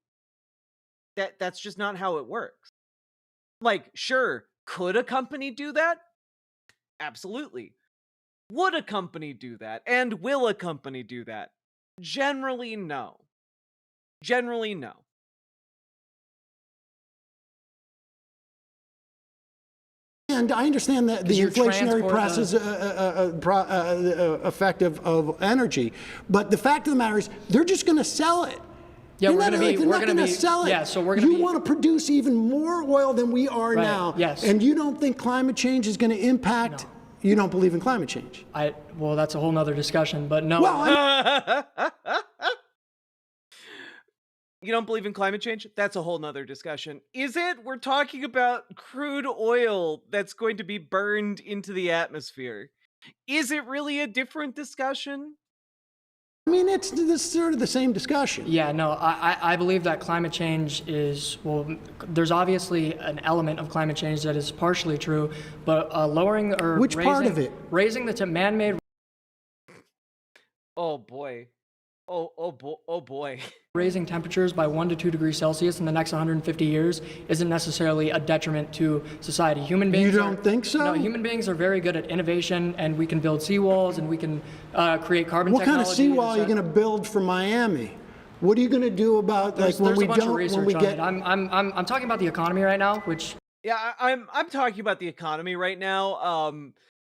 it works. Like, sure, could a company do that? Absolutely. Would a company do that? And will a company do that? Generally, no. Generally, no. And I understand that the inflationary press is effective of energy, but the fact of the matter is, they're just going to sell it. Yeah, we're going to sell it. Yeah, so we're going to. You want to produce even more oil than we are now. Yes. And you don't think climate change is going to impact. No. You don't believe in climate change. Well, that's a whole nother discussion, but no. Well, you don't believe in climate change? That's a whole nother discussion. Is it? We're talking about crude oil that's going to be burned into the atmosphere. Is it really a different discussion? I mean, it's sort of the same discussion. Yeah, no, I believe that climate change is, well, there's obviously an element of climate change that is partially true, but lowering or Which part of it? Raising the man-made. Oh boy. Oh boy. Raising temperatures by 1 to 2 degrees Celsius in the next 150 years isn't necessarily a detriment to society. Human beings. You don't think so? No, human beings are very good at innovation, and we can build seawalls, and we can create carbon technology. What kind of seawall are you going to build for Miami? What are you going to do about when we get? I'm talking about the economy right now, which. Yeah, I'm talking about the economy right now.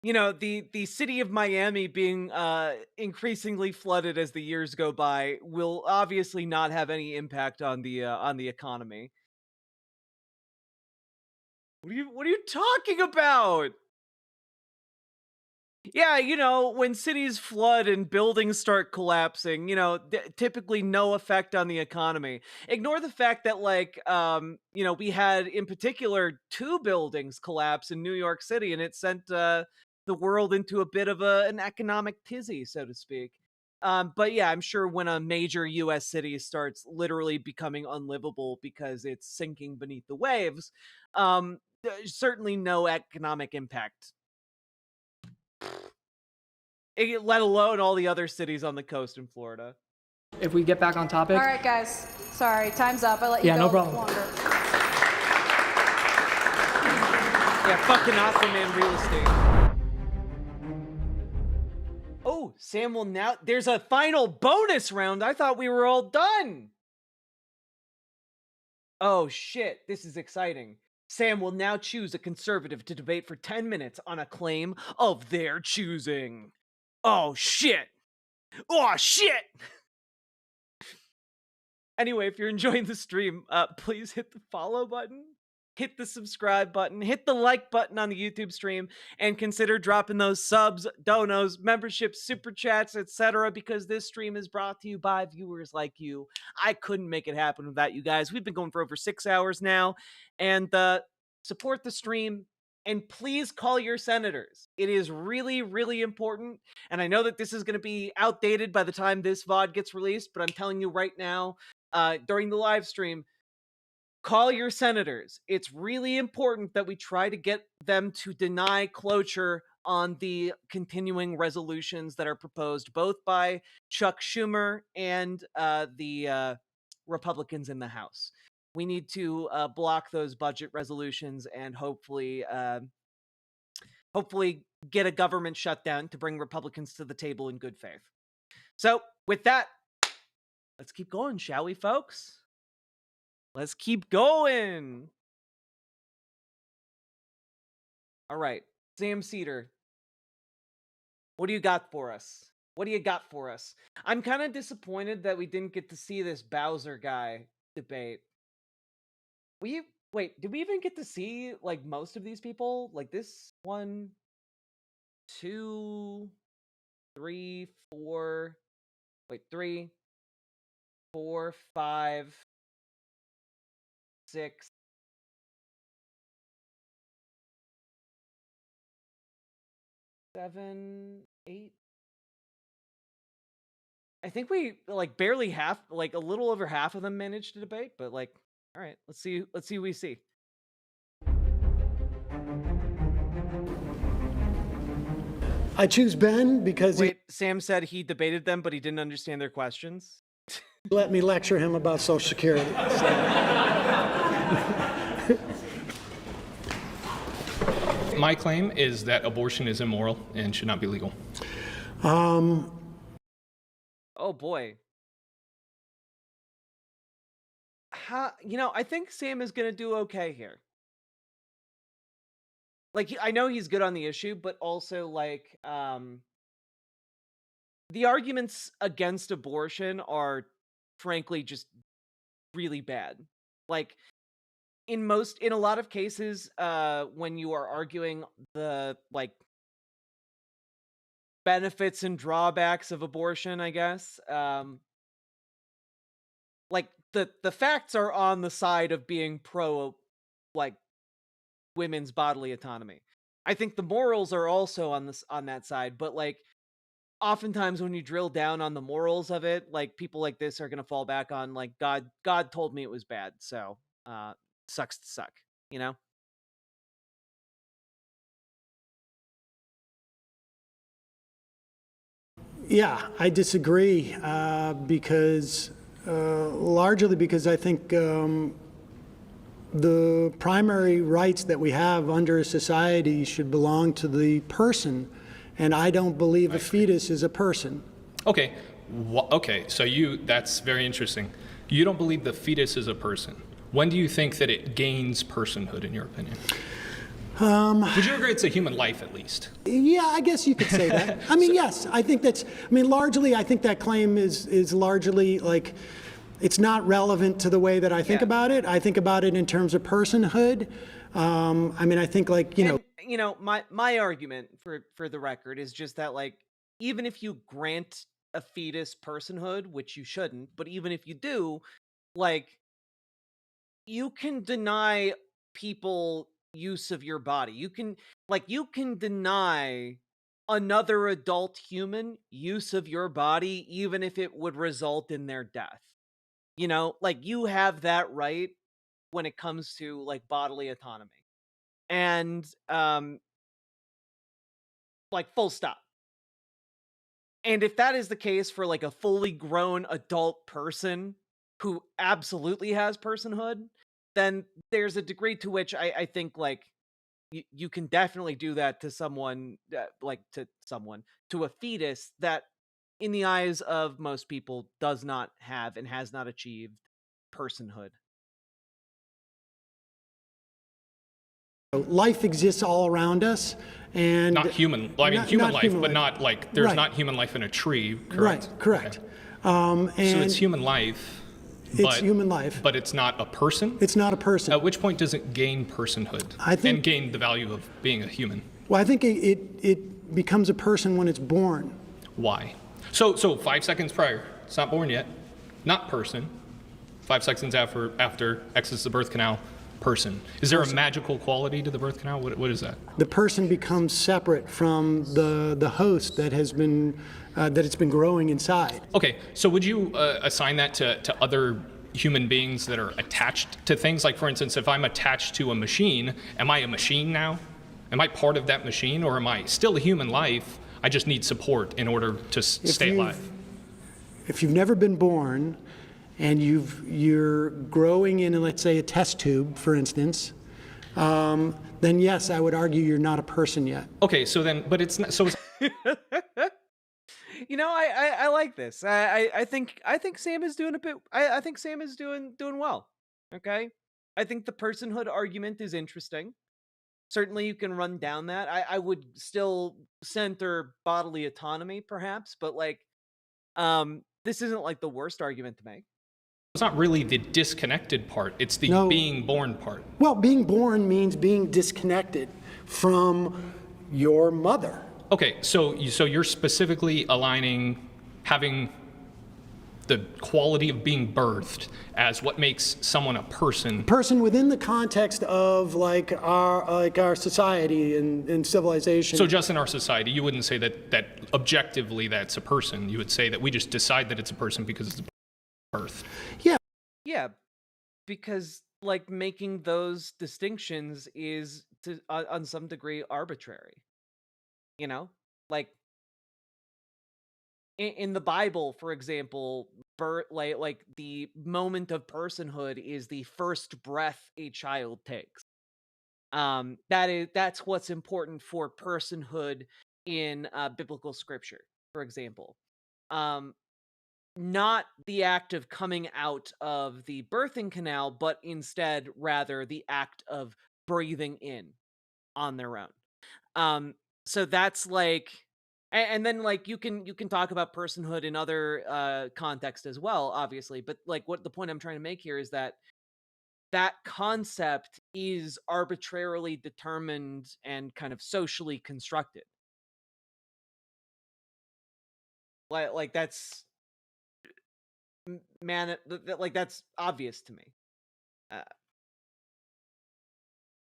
The city of Miami being increasingly flooded as the years go by will obviously not have any impact on the economy. What are you talking about? Yeah, when cities flood and buildings start collapsing, typically no effect on the economy. Ignore the fact that, we had in particular 2 buildings collapse in New York City, and it sent the world into a bit of an economic tizzy, so to speak. But yeah, I'm sure when a major US city starts literally becoming unlivable because it's sinking beneath the waves, there's certainly no economic impact, let alone all the other cities on the coast in Florida. If we get back on topic. All right, guys. Sorry, time's up. I let you go no problem. longer. Yeah, fucking Aquaman real estate. Oh, Sam will now. There's a final bonus round. I thought we were all done. Oh shit, this is exciting. Sam will now choose a conservative to debate for 10 minutes on a claim of their choosing. Oh shit. Oh shit. Anyway, if you're enjoying the stream, please hit the follow button, hit the subscribe button, hit the like button on the YouTube stream, and consider dropping those subs, donos, memberships, super chats, etc. because this stream is brought to you by viewers like you. I couldn't make it happen without you guys. We've been going for over 6 hours now, and support the stream. And please call your senators. It is really, really important. And I know that this is going to be outdated by the time this VOD gets released, but I'm telling you right now, during the live stream, call your senators. It's really important that we try to get them to deny cloture on the continuing resolutions that are proposed both by Chuck Schumer and the Republicans in the House. We need to block those budget resolutions and hopefully get a government shutdown to bring Republicans to the table in good faith. So with that, let's keep going, shall we, folks? Let's keep going. All right, Sam Seder, what do you got for us? What do you got for us? I'm kind of disappointed that we didn't get to see this Bowser guy debate. Wait, did we even get to see, like, most of these people? Like, this 1, 2, 3, 4... Wait, 3, 4, 5, 6, 7, 8. I think we, like, barely half, like, a little over half of them managed to debate, but, like, all right, let's see who we see. I choose Ben because Sam said he debated them, but he didn't understand their questions. Let me lecture him about Social Security. My claim is that abortion is immoral and should not be legal. Oh boy. I think Sam is going to do okay here. Like, I know he's good on the issue, but also, like, the arguments against abortion are, frankly, just really bad. Like, in a lot of cases, when you are arguing the, like, benefits and drawbacks of abortion, I guess, like, the facts are on the side of being pro, like, women's bodily autonomy. I think the morals are also on that side, but, like, oftentimes when you drill down on the morals of it, like, people like this are gonna fall back on, like, God told me it was bad, so sucks to suck, you know? Yeah, I disagree largely because I think the primary rights that we have under a society should belong to the person, and I don't believe a fetus is a person. Okay, okay, so that's very interesting. You don't believe the fetus is a person. When do you think that it gains personhood, in your opinion? Would you agree it's a human life, at least? Yeah, I guess you could say that. I mean, yes, I think largely, I think that claim is largely, like, it's not relevant to the way that I think about it. I think about it in terms of personhood. I mean, I think like, you know. And, you know, my argument for the record is just that, like, even if you grant a fetus personhood, which you shouldn't, but even if you do, like, you can deny people use of your body. You can deny another adult human use of your body even if it would result in their death. You know, like, you have that right when it comes to, like, bodily autonomy. And like, full stop. And if that is the case for, like, a fully grown adult person who absolutely has personhood, then there's a degree to which I think, like, you can definitely do that to someone, to a fetus that, in the eyes of most people, does not have and has not achieved personhood. Life exists all around us, and not human. Well, I mean, not, human not life, human but life. not like there's Right. not human life in a tree. Correct. Right. Correct. Okay. So And it's human life. it's human life. But it's not a person? It's not a person. At which point does it gain personhood I think- and gain the value of being a human? Well, I think it becomes a person when it's born. Why? So 5 seconds prior, it's not born yet, not person. 5 seconds after exits the birth canal, person. Is there a magical quality to the birth canal? What is that? The person becomes separate from the host that has been that it's been growing inside. Okay, so would you assign that to other human beings that are attached to things? Like, for instance, if I'm attached to a machine, am I a machine now? Am I part of that machine, or am I still a human life? I just need support in order to stay alive. If you've never been born, and you're growing in, let's say, a test tube, for instance, then yes, I would argue you're not a person yet. Okay, so then, but it's not. So it's, You know, I like this. I think Sam is doing a bit. I think Sam is doing well. Okay, I think the personhood argument is interesting. Certainly, you can run down that. I would still center bodily autonomy, perhaps, but like, this isn't like the worst argument to make. it's not really the disconnected part. It's the No. being born part. Well, being born means being disconnected from your mother. Okay, so you're specifically aligning having the quality of being birthed as what makes someone a person. Person within the context of like our society and civilization. So just in our society, you wouldn't say that objectively that's a person. You would say that we just decide that it's a person because it's birth. Yeah, because like making those distinctions is on some degree arbitrary. You know, like in the Bible, for example, like the moment of personhood is the first breath a child takes. That's what's important for personhood in biblical scripture, for example. Not the act of coming out of the birthing canal, but instead rather the act of breathing in on their own. So that's like, and then like you can talk about personhood in other contexts as well, obviously, but like what the point I'm trying to make here is that concept is arbitrarily determined and kind of socially constructed. Like that's like that's obvious to me.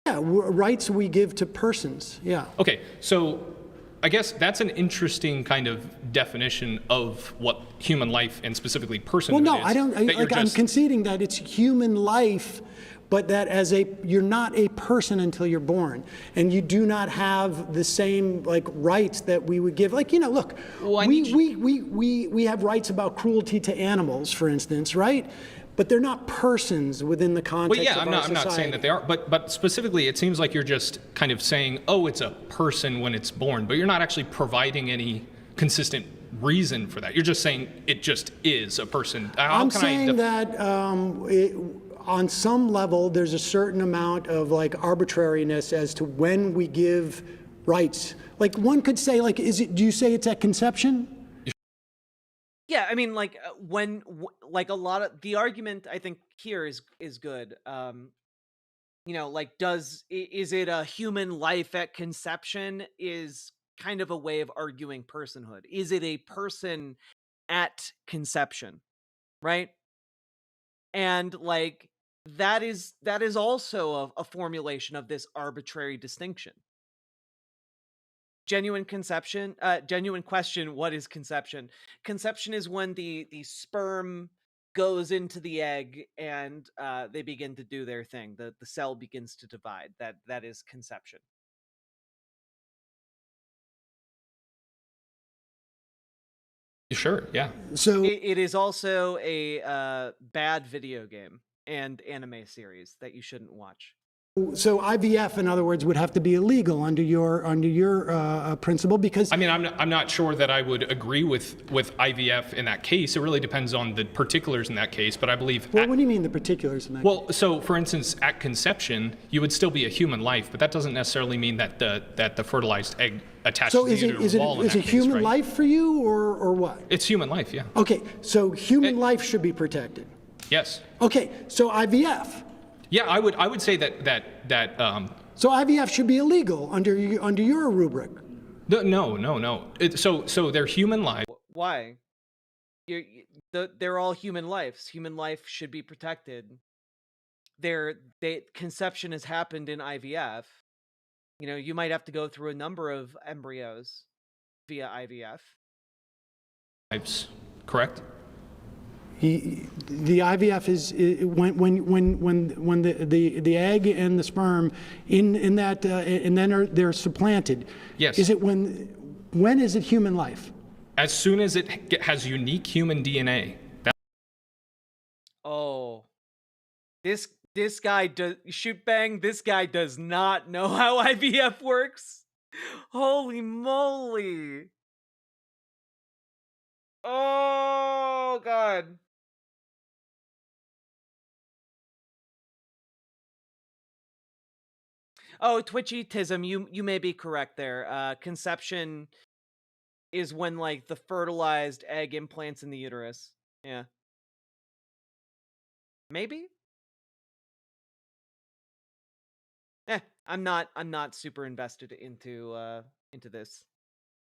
Rights we give to persons. Yeah. Okay, so I guess that's an interesting kind of definition of what human life and specifically personhood Well, no, is. I don't. That you're I'm just- conceding that it's human life, but that you're not a person until you're born, and you do not have the same like rights that we would give. Like, you know, look, Well, we have rights about cruelty to animals, for instance, right? But they're not persons within the context Well, yeah, of I'm our not saying society. that they are, but specifically, it seems like you're just kind of saying, oh, it's a person when it's born, but you're not actually providing any consistent reason for that. You're just saying it just is a person. I'm saying that on some level, there's a certain amount of like arbitrariness as to when we give rights. Like one could say, like, do you say it's at conception? Yeah, I mean, like like a lot of the argument I think here is good. like, is it a human life at conception is kind of a way of arguing personhood. Is it a person at conception, right? And like that is also a formulation of this arbitrary distinction. Genuine conception, genuine question, what is conception? Conception is when the sperm goes into the egg and they begin to do their thing. The cell begins to divide. That is conception. Sure, yeah. So it is also a bad video game and anime series that you shouldn't watch. So IVF, in other words, would have to be illegal under your principle, because I mean, I'm not sure that I would agree with IVF in that case. It really depends on the particulars in that case, but I believe. Well, what do you mean the particulars in that? Well, so for instance, at conception, you would still be a human life, but that doesn't necessarily mean that the fertilized egg attaches So to the uterine wall. is it human life for you, or what? It's human life, yeah. Okay, so human life should be protected. Yes. Okay, so IVF. Yeah, I would say that. So IVF should be illegal under your rubric. No. So they're human life. Why? They're all human lives. Human life should be protected. Conception has happened in IVF. You might have to go through a number of embryos via IVF. Lives, correct? The IVF is when the egg and the sperm in that and then they're supplanted. Yes. Is it when is it human life? As soon as it has unique human DNA. Oh, this guy does shoot bang. This guy does not know how IVF works. Holy moly! Oh God. Oh, Twitchy-tism, you may be correct there. Conception is when, like, the fertilized egg implants in the uterus. Yeah. Maybe? I'm not super invested into this.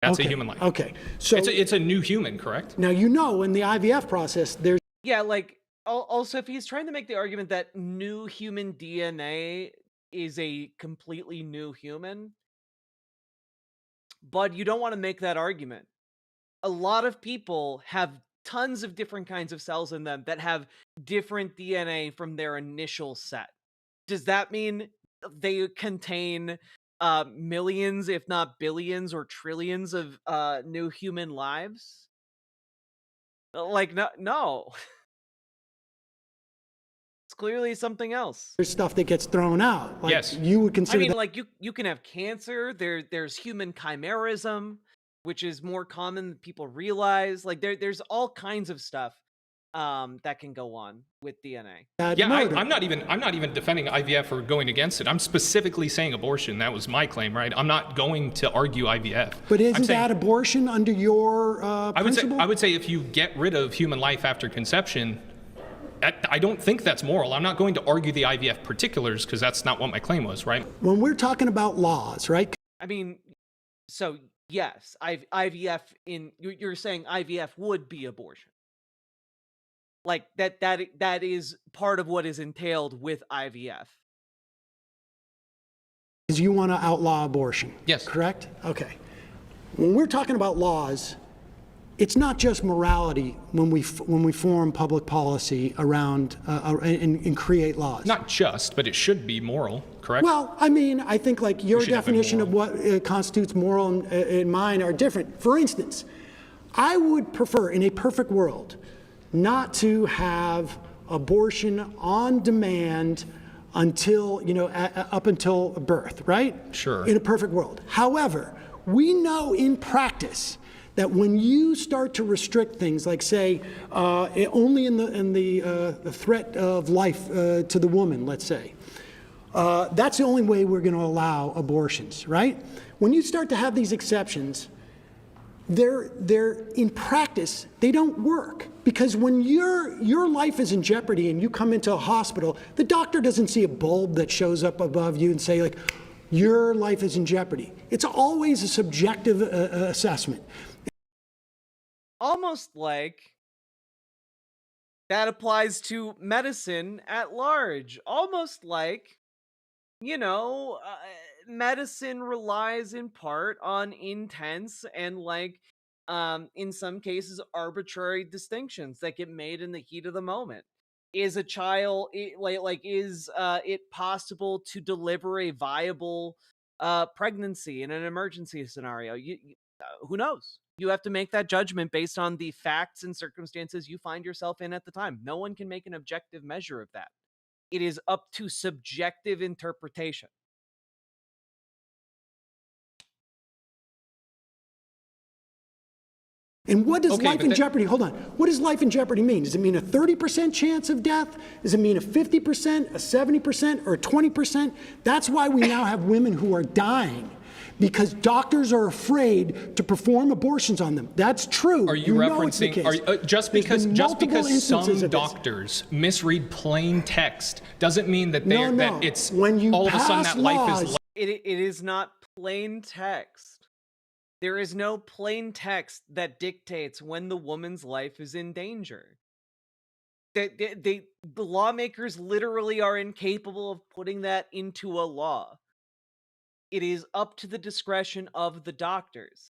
That's okay. a human life. Okay. So it's a new human, correct? Now, in the IVF process, there's Yeah, like, also, if he's trying to make the argument that new human DNA is a completely new human, but you don't want to make that argument. A lot of people have tons of different kinds of cells in them that have different DNA from their initial set. Does that mean they contain millions, if not billions or trillions of new human lives? Like, no. It's clearly something else. there's stuff that gets thrown out. Like, Yes. You would consider I mean, that. like, you can have cancer. There's human chimerism, which is more common than people realize. Like, there's all kinds of stuff that can go on with DNA. Yeah, I'm not even defending IVF or going against it. I'm specifically saying abortion. That was my claim, right? I'm not going to argue IVF. But isn't that abortion under your principle? I would say if you get rid of human life after conception, I don't think that's moral. I'm not going to argue the IVF particulars because that's not what my claim was, right? When we're talking about laws, right? I mean, so yes, IVF you're saying IVF would be abortion. Like that is part of what is entailed with IVF. Is you want to outlaw abortion? Yes. Correct? Okay. When we're talking about laws, it's not just morality when we form public policy around and create laws. Not just, but it should be moral, correct? Well, I mean, I think like your definition of what constitutes moral and mine are different. For instance, I would prefer in a perfect world not to have abortion on demand until, up until birth, right? Sure. In a perfect world. However, we know in practice that when you start to restrict things, like say, only in the threat of life to the woman, let's say, that's the only way we're going to allow abortions, right? When you start to have these exceptions, they're in practice, they don't work. Because when your life is in jeopardy and you come into a hospital, the doctor doesn't see a bulb that shows up above you and say, like, your life is in jeopardy. It's always a subjective assessment. Almost like that applies to medicine at large. Almost like, medicine relies in part on intense and, like, in some cases, arbitrary distinctions that get made in the heat of the moment. Is a child is it possible to deliver a viable pregnancy in an emergency scenario? Who knows? You have to make that judgment based on the facts and circumstances you find yourself in at the time. No one can make an objective measure of that. It is up to subjective interpretation. And what does life in jeopardy, hold on, what does life in jeopardy mean? Does it mean a 30% chance of death? Does it mean a 50%, a 70%, or a 20%? That's why we now have women who are dying, because doctors are afraid to perform abortions on them. That's true. Are you referencing, just because some doctors misread plain text doesn't mean that that it's when you all of a sudden that life is. It is not plain text. There is no plain text that dictates when the woman's life is in danger. The lawmakers literally are incapable of putting that into a law. It is up to the discretion of the doctors.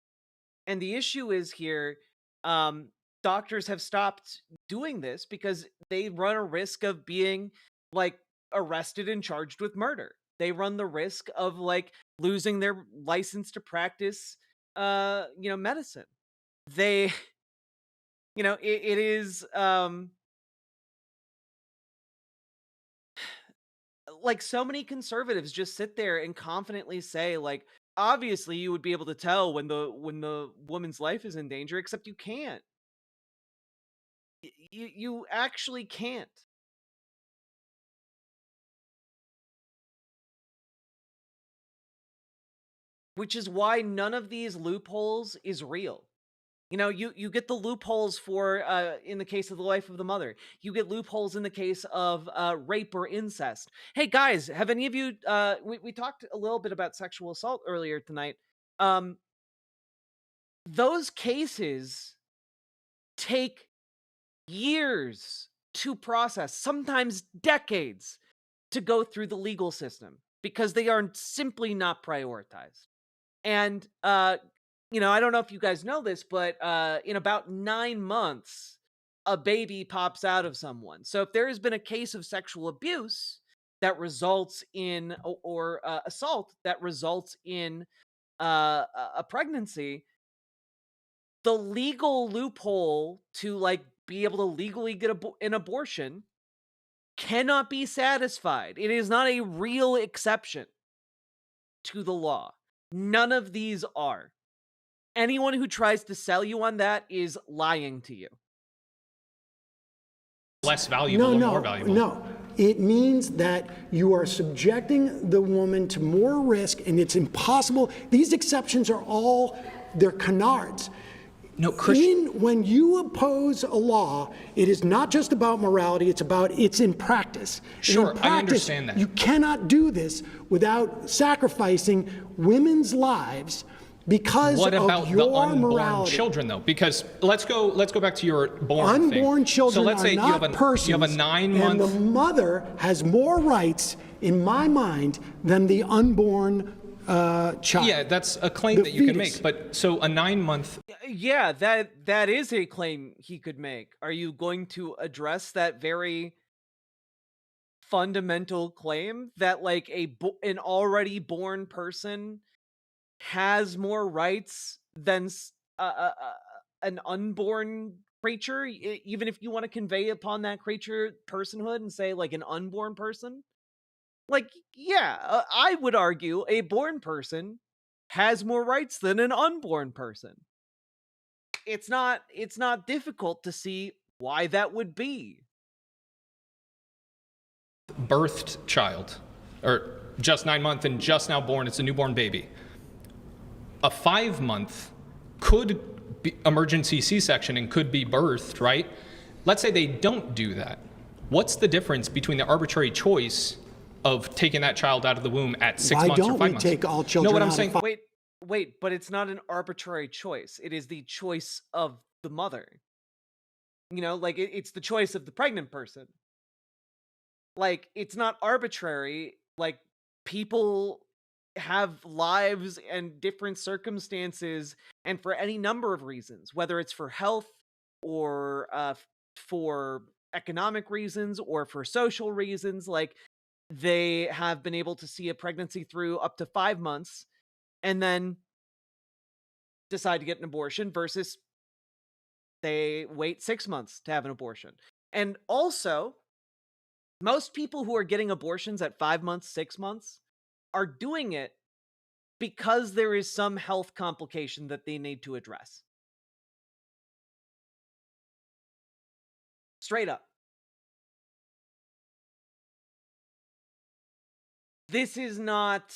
And the issue is here, doctors have stopped doing this because they run a risk of being, like, arrested and charged with murder. They run the risk of, like, losing their license to practice medicine. They, it is, like, so many conservatives just sit there and confidently say, like, obviously you would be able to tell when the woman's life is in danger, except you can't. You actually can't. Which is why none of these loopholes is real. You get the loopholes for, in the case of the life of the mother. You get loopholes in the case of rape or incest. Hey, guys, have any of you, we talked a little bit about sexual assault earlier tonight. Those cases take years to process, sometimes decades, to go through the legal system because they are simply not prioritized. And, I don't know if you guys know this, but in about 9 months, a baby pops out of someone. So if there has been a case of sexual abuse that results in, or assault that results in a pregnancy, the legal loophole to, like, be able to legally get an abortion cannot be satisfied. It is not a real exception to the law. None of these are. Anyone who tries to sell you on that is lying to you. Less valuable or more valuable. No, it means that you are subjecting the woman to more risk, and it's impossible. These exceptions are all, they're canards. No, Christian. When you oppose a law, it is not just about morality, it's in practice. Sure, in practice, I understand that. You cannot do this without sacrificing women's lives because what of about your the unborn morality. children, though? Because let's go back to your born Unborn thing. children so let's are say not persons, you have a 9-month. and the mother has more rights, in my mind, than the unborn child. Yeah, that's a claim that you can make. But so a 9-month. Yeah, that is a claim he could make. Are you going to address that very fundamental claim that, like, an already born person has more rights than an unborn creature, even if you want to convey upon that creature personhood and say, like, an unborn person? Like, yeah, I would argue a born person has more rights than an unborn person. It's not difficult to see why that would be. Birthed child, or just 9-month and just now born, it's a newborn baby. A 5-month could be emergency C-section and could be birthed, right? Let's say they don't do that. What's the difference between the arbitrary choice of taking that child out of the womb at 6 months or 5 months? Why don't we take all children what I'm out saying? of Wait, but it's not an arbitrary choice. It is the choice of the mother. You know, like it's the choice of the pregnant person. Like, it's not arbitrary. Like, people have lives and different circumstances, and for any number of reasons, whether it's for health or for economic reasons or for social reasons, like they have been able to see a pregnancy through up to 5 months and then decide to get an abortion versus they wait 6 months to have an abortion. And also, most people who are getting abortions at 5 months, 6 months are doing it because there is some health complication that they need to address. Straight up. This is not,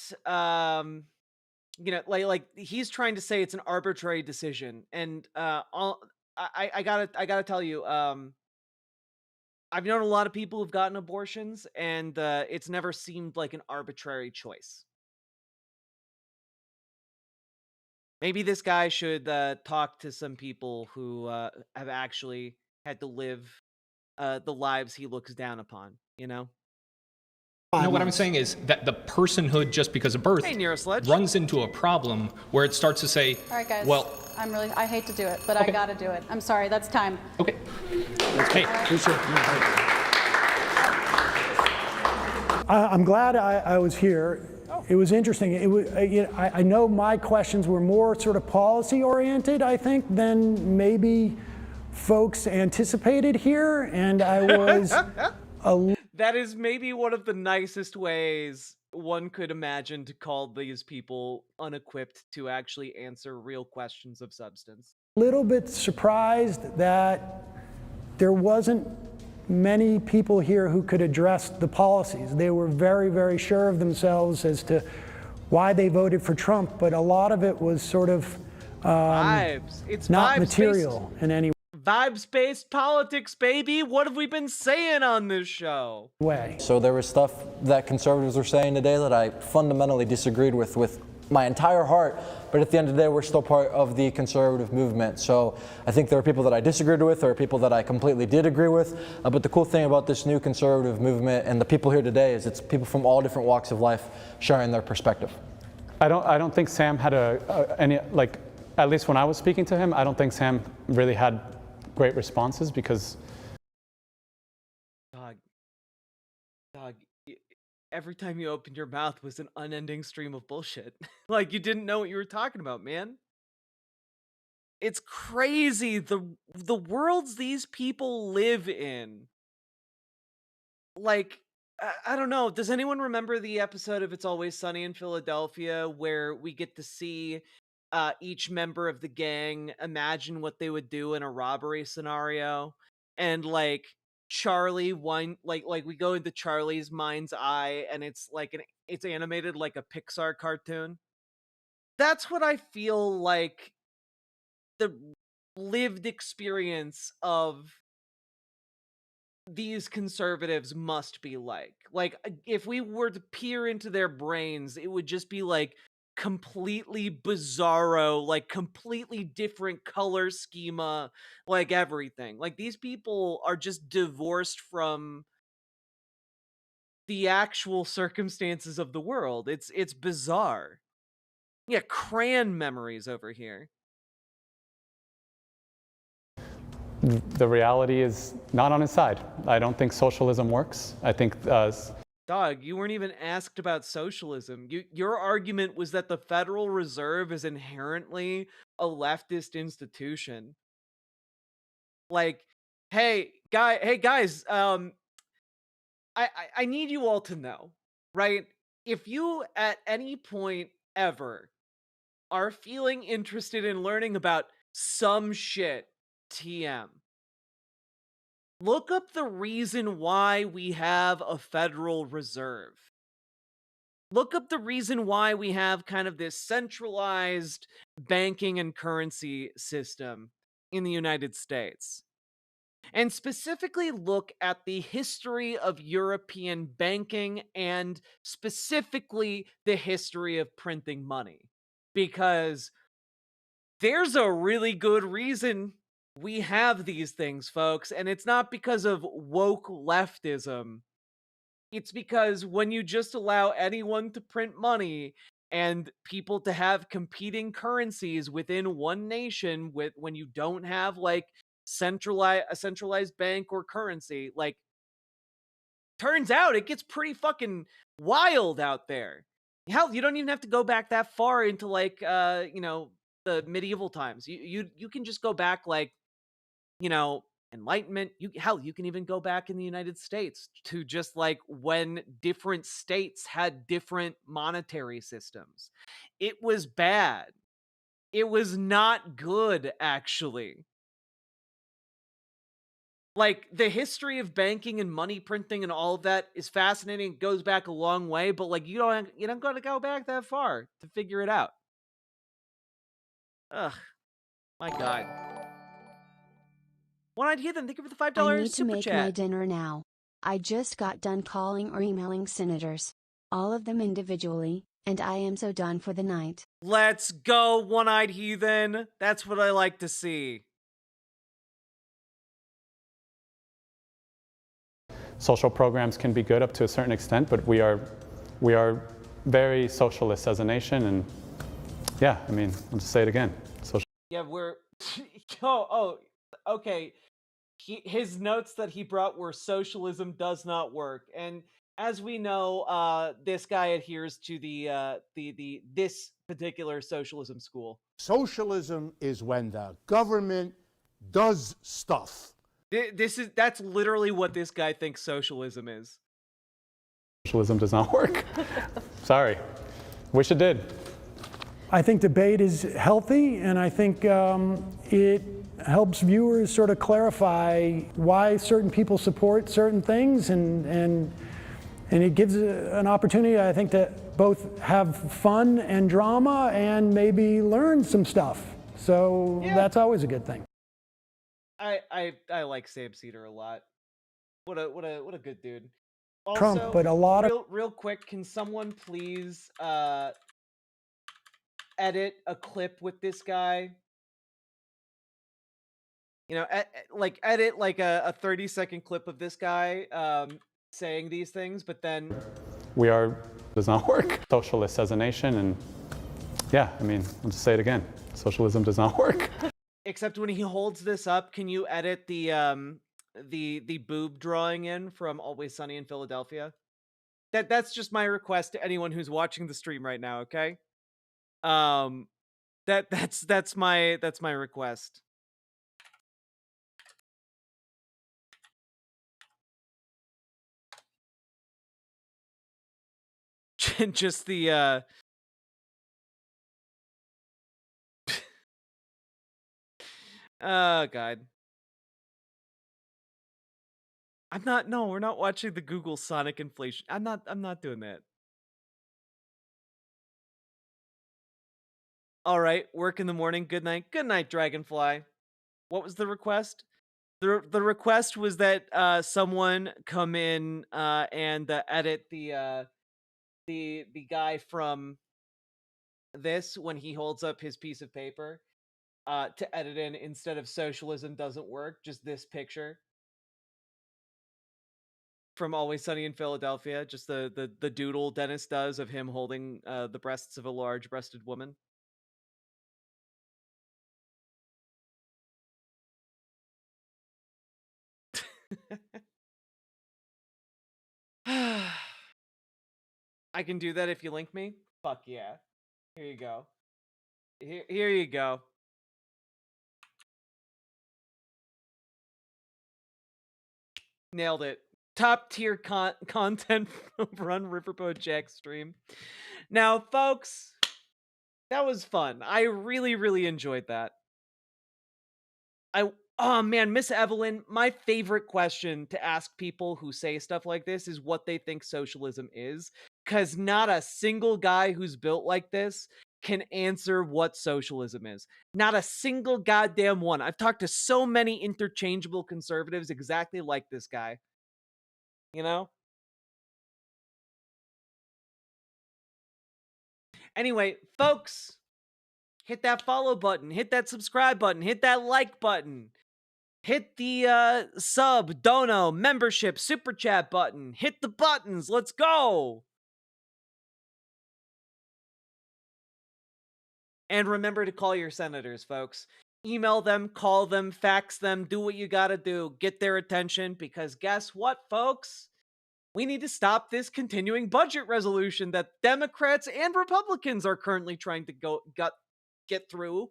you know, like he's trying to say it's an arbitrary decision, and I gotta tell you, I've known a lot of people who've gotten abortions, and it's never seemed like an arbitrary choice. Maybe this guy should talk to some people who have actually had to live the lives he looks down upon, you know? No, what I'm saying is that the personhood just because of birth runs into a problem where it starts to say, All right, guys. well, I hate to do it, but I gotta do it. I'm sorry, that's time. Okay. Hey. I'm glad I was here. It was interesting. It was, I know my questions were more sort of policy oriented, I think, than maybe folks anticipated here, and I was That is maybe one of the nicest ways one could imagine to call these people unequipped to actually answer real questions of substance. little bit surprised that there wasn't many people here who could address the policies. They were very, very sure of themselves as to why they voted for Trump, but a lot of it was sort of vibes. It's not vibes material in any vibes-based politics, baby. What have we been saying on this show? way. So there was stuff that conservatives were saying today that I fundamentally disagreed with my entire heart, but at the end of the day, we're still part of the conservative movement. So I think there are people that I disagreed with, there are people that I completely did agree with, but the cool thing about this new conservative movement and the people here today is it's people from all different walks of life sharing their perspective. I don't think Sam had any, like, at least when I was speaking to him, I don't think Sam really had great responses because Dog, every time you opened your mouth was an unending stream of bullshit. Like you didn't know what you were talking about, man. It's crazy the worlds these people live in. Like I don't know, does anyone remember the episode of It's Always Sunny in Philadelphia where we get to see each member of the gang imagine what they would do in a robbery scenario, and like Charlie like we go into Charlie's mind's eye and it's like it's animated like a Pixar cartoon. That's what I feel like the lived experience of these conservatives must be like. Like if we were to peer into their brains, it would just be like completely bizarro, like completely different color schema, like everything. Like these people are just divorced from the actual circumstances of the world. It's bizarre. Yeah, crayon memories over here. the reality is not on his side. I don't think socialism works. I think Dog, you weren't even asked about socialism. Your argument was that the Federal Reserve is inherently a leftist institution. Like, hey guys, I need you all to know, right? If you at any point ever are feeling interested in learning about some shit, TM, look up the reason why we have a Federal Reserve. Look up the reason why we have kind of this centralized banking and currency system in the United States. and specifically look at the history of European banking and specifically the history of printing money. Because there's a really good reason we have these things, folks, and it's not because of woke leftism. It's because when you just allow anyone to print money and people to have competing currencies within one nation, when you don't have like a centralized bank or currency, like, turns out it gets pretty fucking wild out there. Hell, you don't even have to go back that far into like the medieval times. You can just go back like, Enlightenment. You can even go back in the United States to just like when different states had different monetary systems. It was bad. It was not good, actually. Like, the history of banking and money printing and all of that is fascinating. It goes back a long way, but like you don't got to go back that far to figure it out. Ugh, my God. One-eyed heathen, thank you for the $5 I need to super make chat. my dinner now. I just got done calling or emailing senators, all of them individually, and I am so done for the night. Let's go, one-eyed heathen. That's what I like to see. Social programs can be good up to a certain extent, but we are very socialist as a nation, and yeah, I mean, I'll just say it again. Yeah, we're okay. His notes that he brought were socialism does not work, and as we know, this guy adheres to this particular socialism school. Socialism is when the government does stuff. That's literally what this guy thinks socialism is. Socialism does not work. Sorry. Wish it did. I think debate is healthy, and I think it helps viewers sort of clarify why certain people support certain things, and it gives an opportunity, I think, to both have fun and drama and maybe learn some stuff. So that's always a good thing. I like Sam Seder a lot. What a good dude. Also, Trump, but a lot of real quick, can someone please edit a clip with this guy? Edit like a 30-second clip of this guy saying these things, but then does not work. Socialists as a nation, and yeah, I mean, I'll just say it again. Socialism does not work. Except when he holds this up, can you edit the boob drawing in from Always Sunny in Philadelphia? That's just my request to anyone who's watching the stream right now, okay? That's my request. Just the oh God. We're not watching the Google Sonic inflation. I'm not doing that. All right, work in the morning. Good night. Good night, Dragonfly. What was the request? The request was that someone come in and edit the guy from this when he holds up his piece of paper to edit in, instead of socialism doesn't work, just this picture from Always Sunny in Philadelphia, just the doodle Dennis does of him holding the breasts of a large-breasted woman. I can do that if you link me? Fuck yeah. Here you go. Here you go. Nailed it. Top tier content over on Riverboat Jack's stream. Now, folks, that was fun. I really, really enjoyed that. Oh man, Miss Evelyn, my favorite question to ask people who say stuff like this is what they think socialism is. Because not a single guy who's built like this can answer what socialism is. Not a single goddamn one. I've talked to so many interchangeable conservatives exactly like this guy. You know? Anyway, folks, hit that follow button, hit that subscribe button, hit that like button. Hit the sub, dono, membership, super chat button. Hit the buttons. Let's go. And remember to call your senators, folks. Email them, call them, fax them, do what you gotta do. Get their attention, because guess what, folks? We need to stop this continuing budget resolution that Democrats and Republicans are currently trying to get through.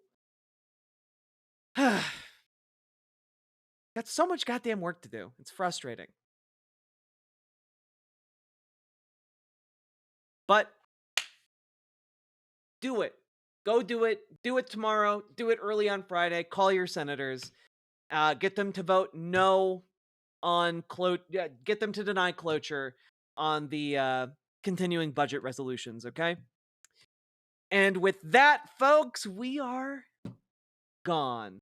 Got so much goddamn work to do. It's frustrating. But do it. Go do it. Do it tomorrow. Do it early on Friday. Call your senators. Get them to vote no on get them to deny cloture on the continuing budget resolutions, okay? And with that, folks, we are gone.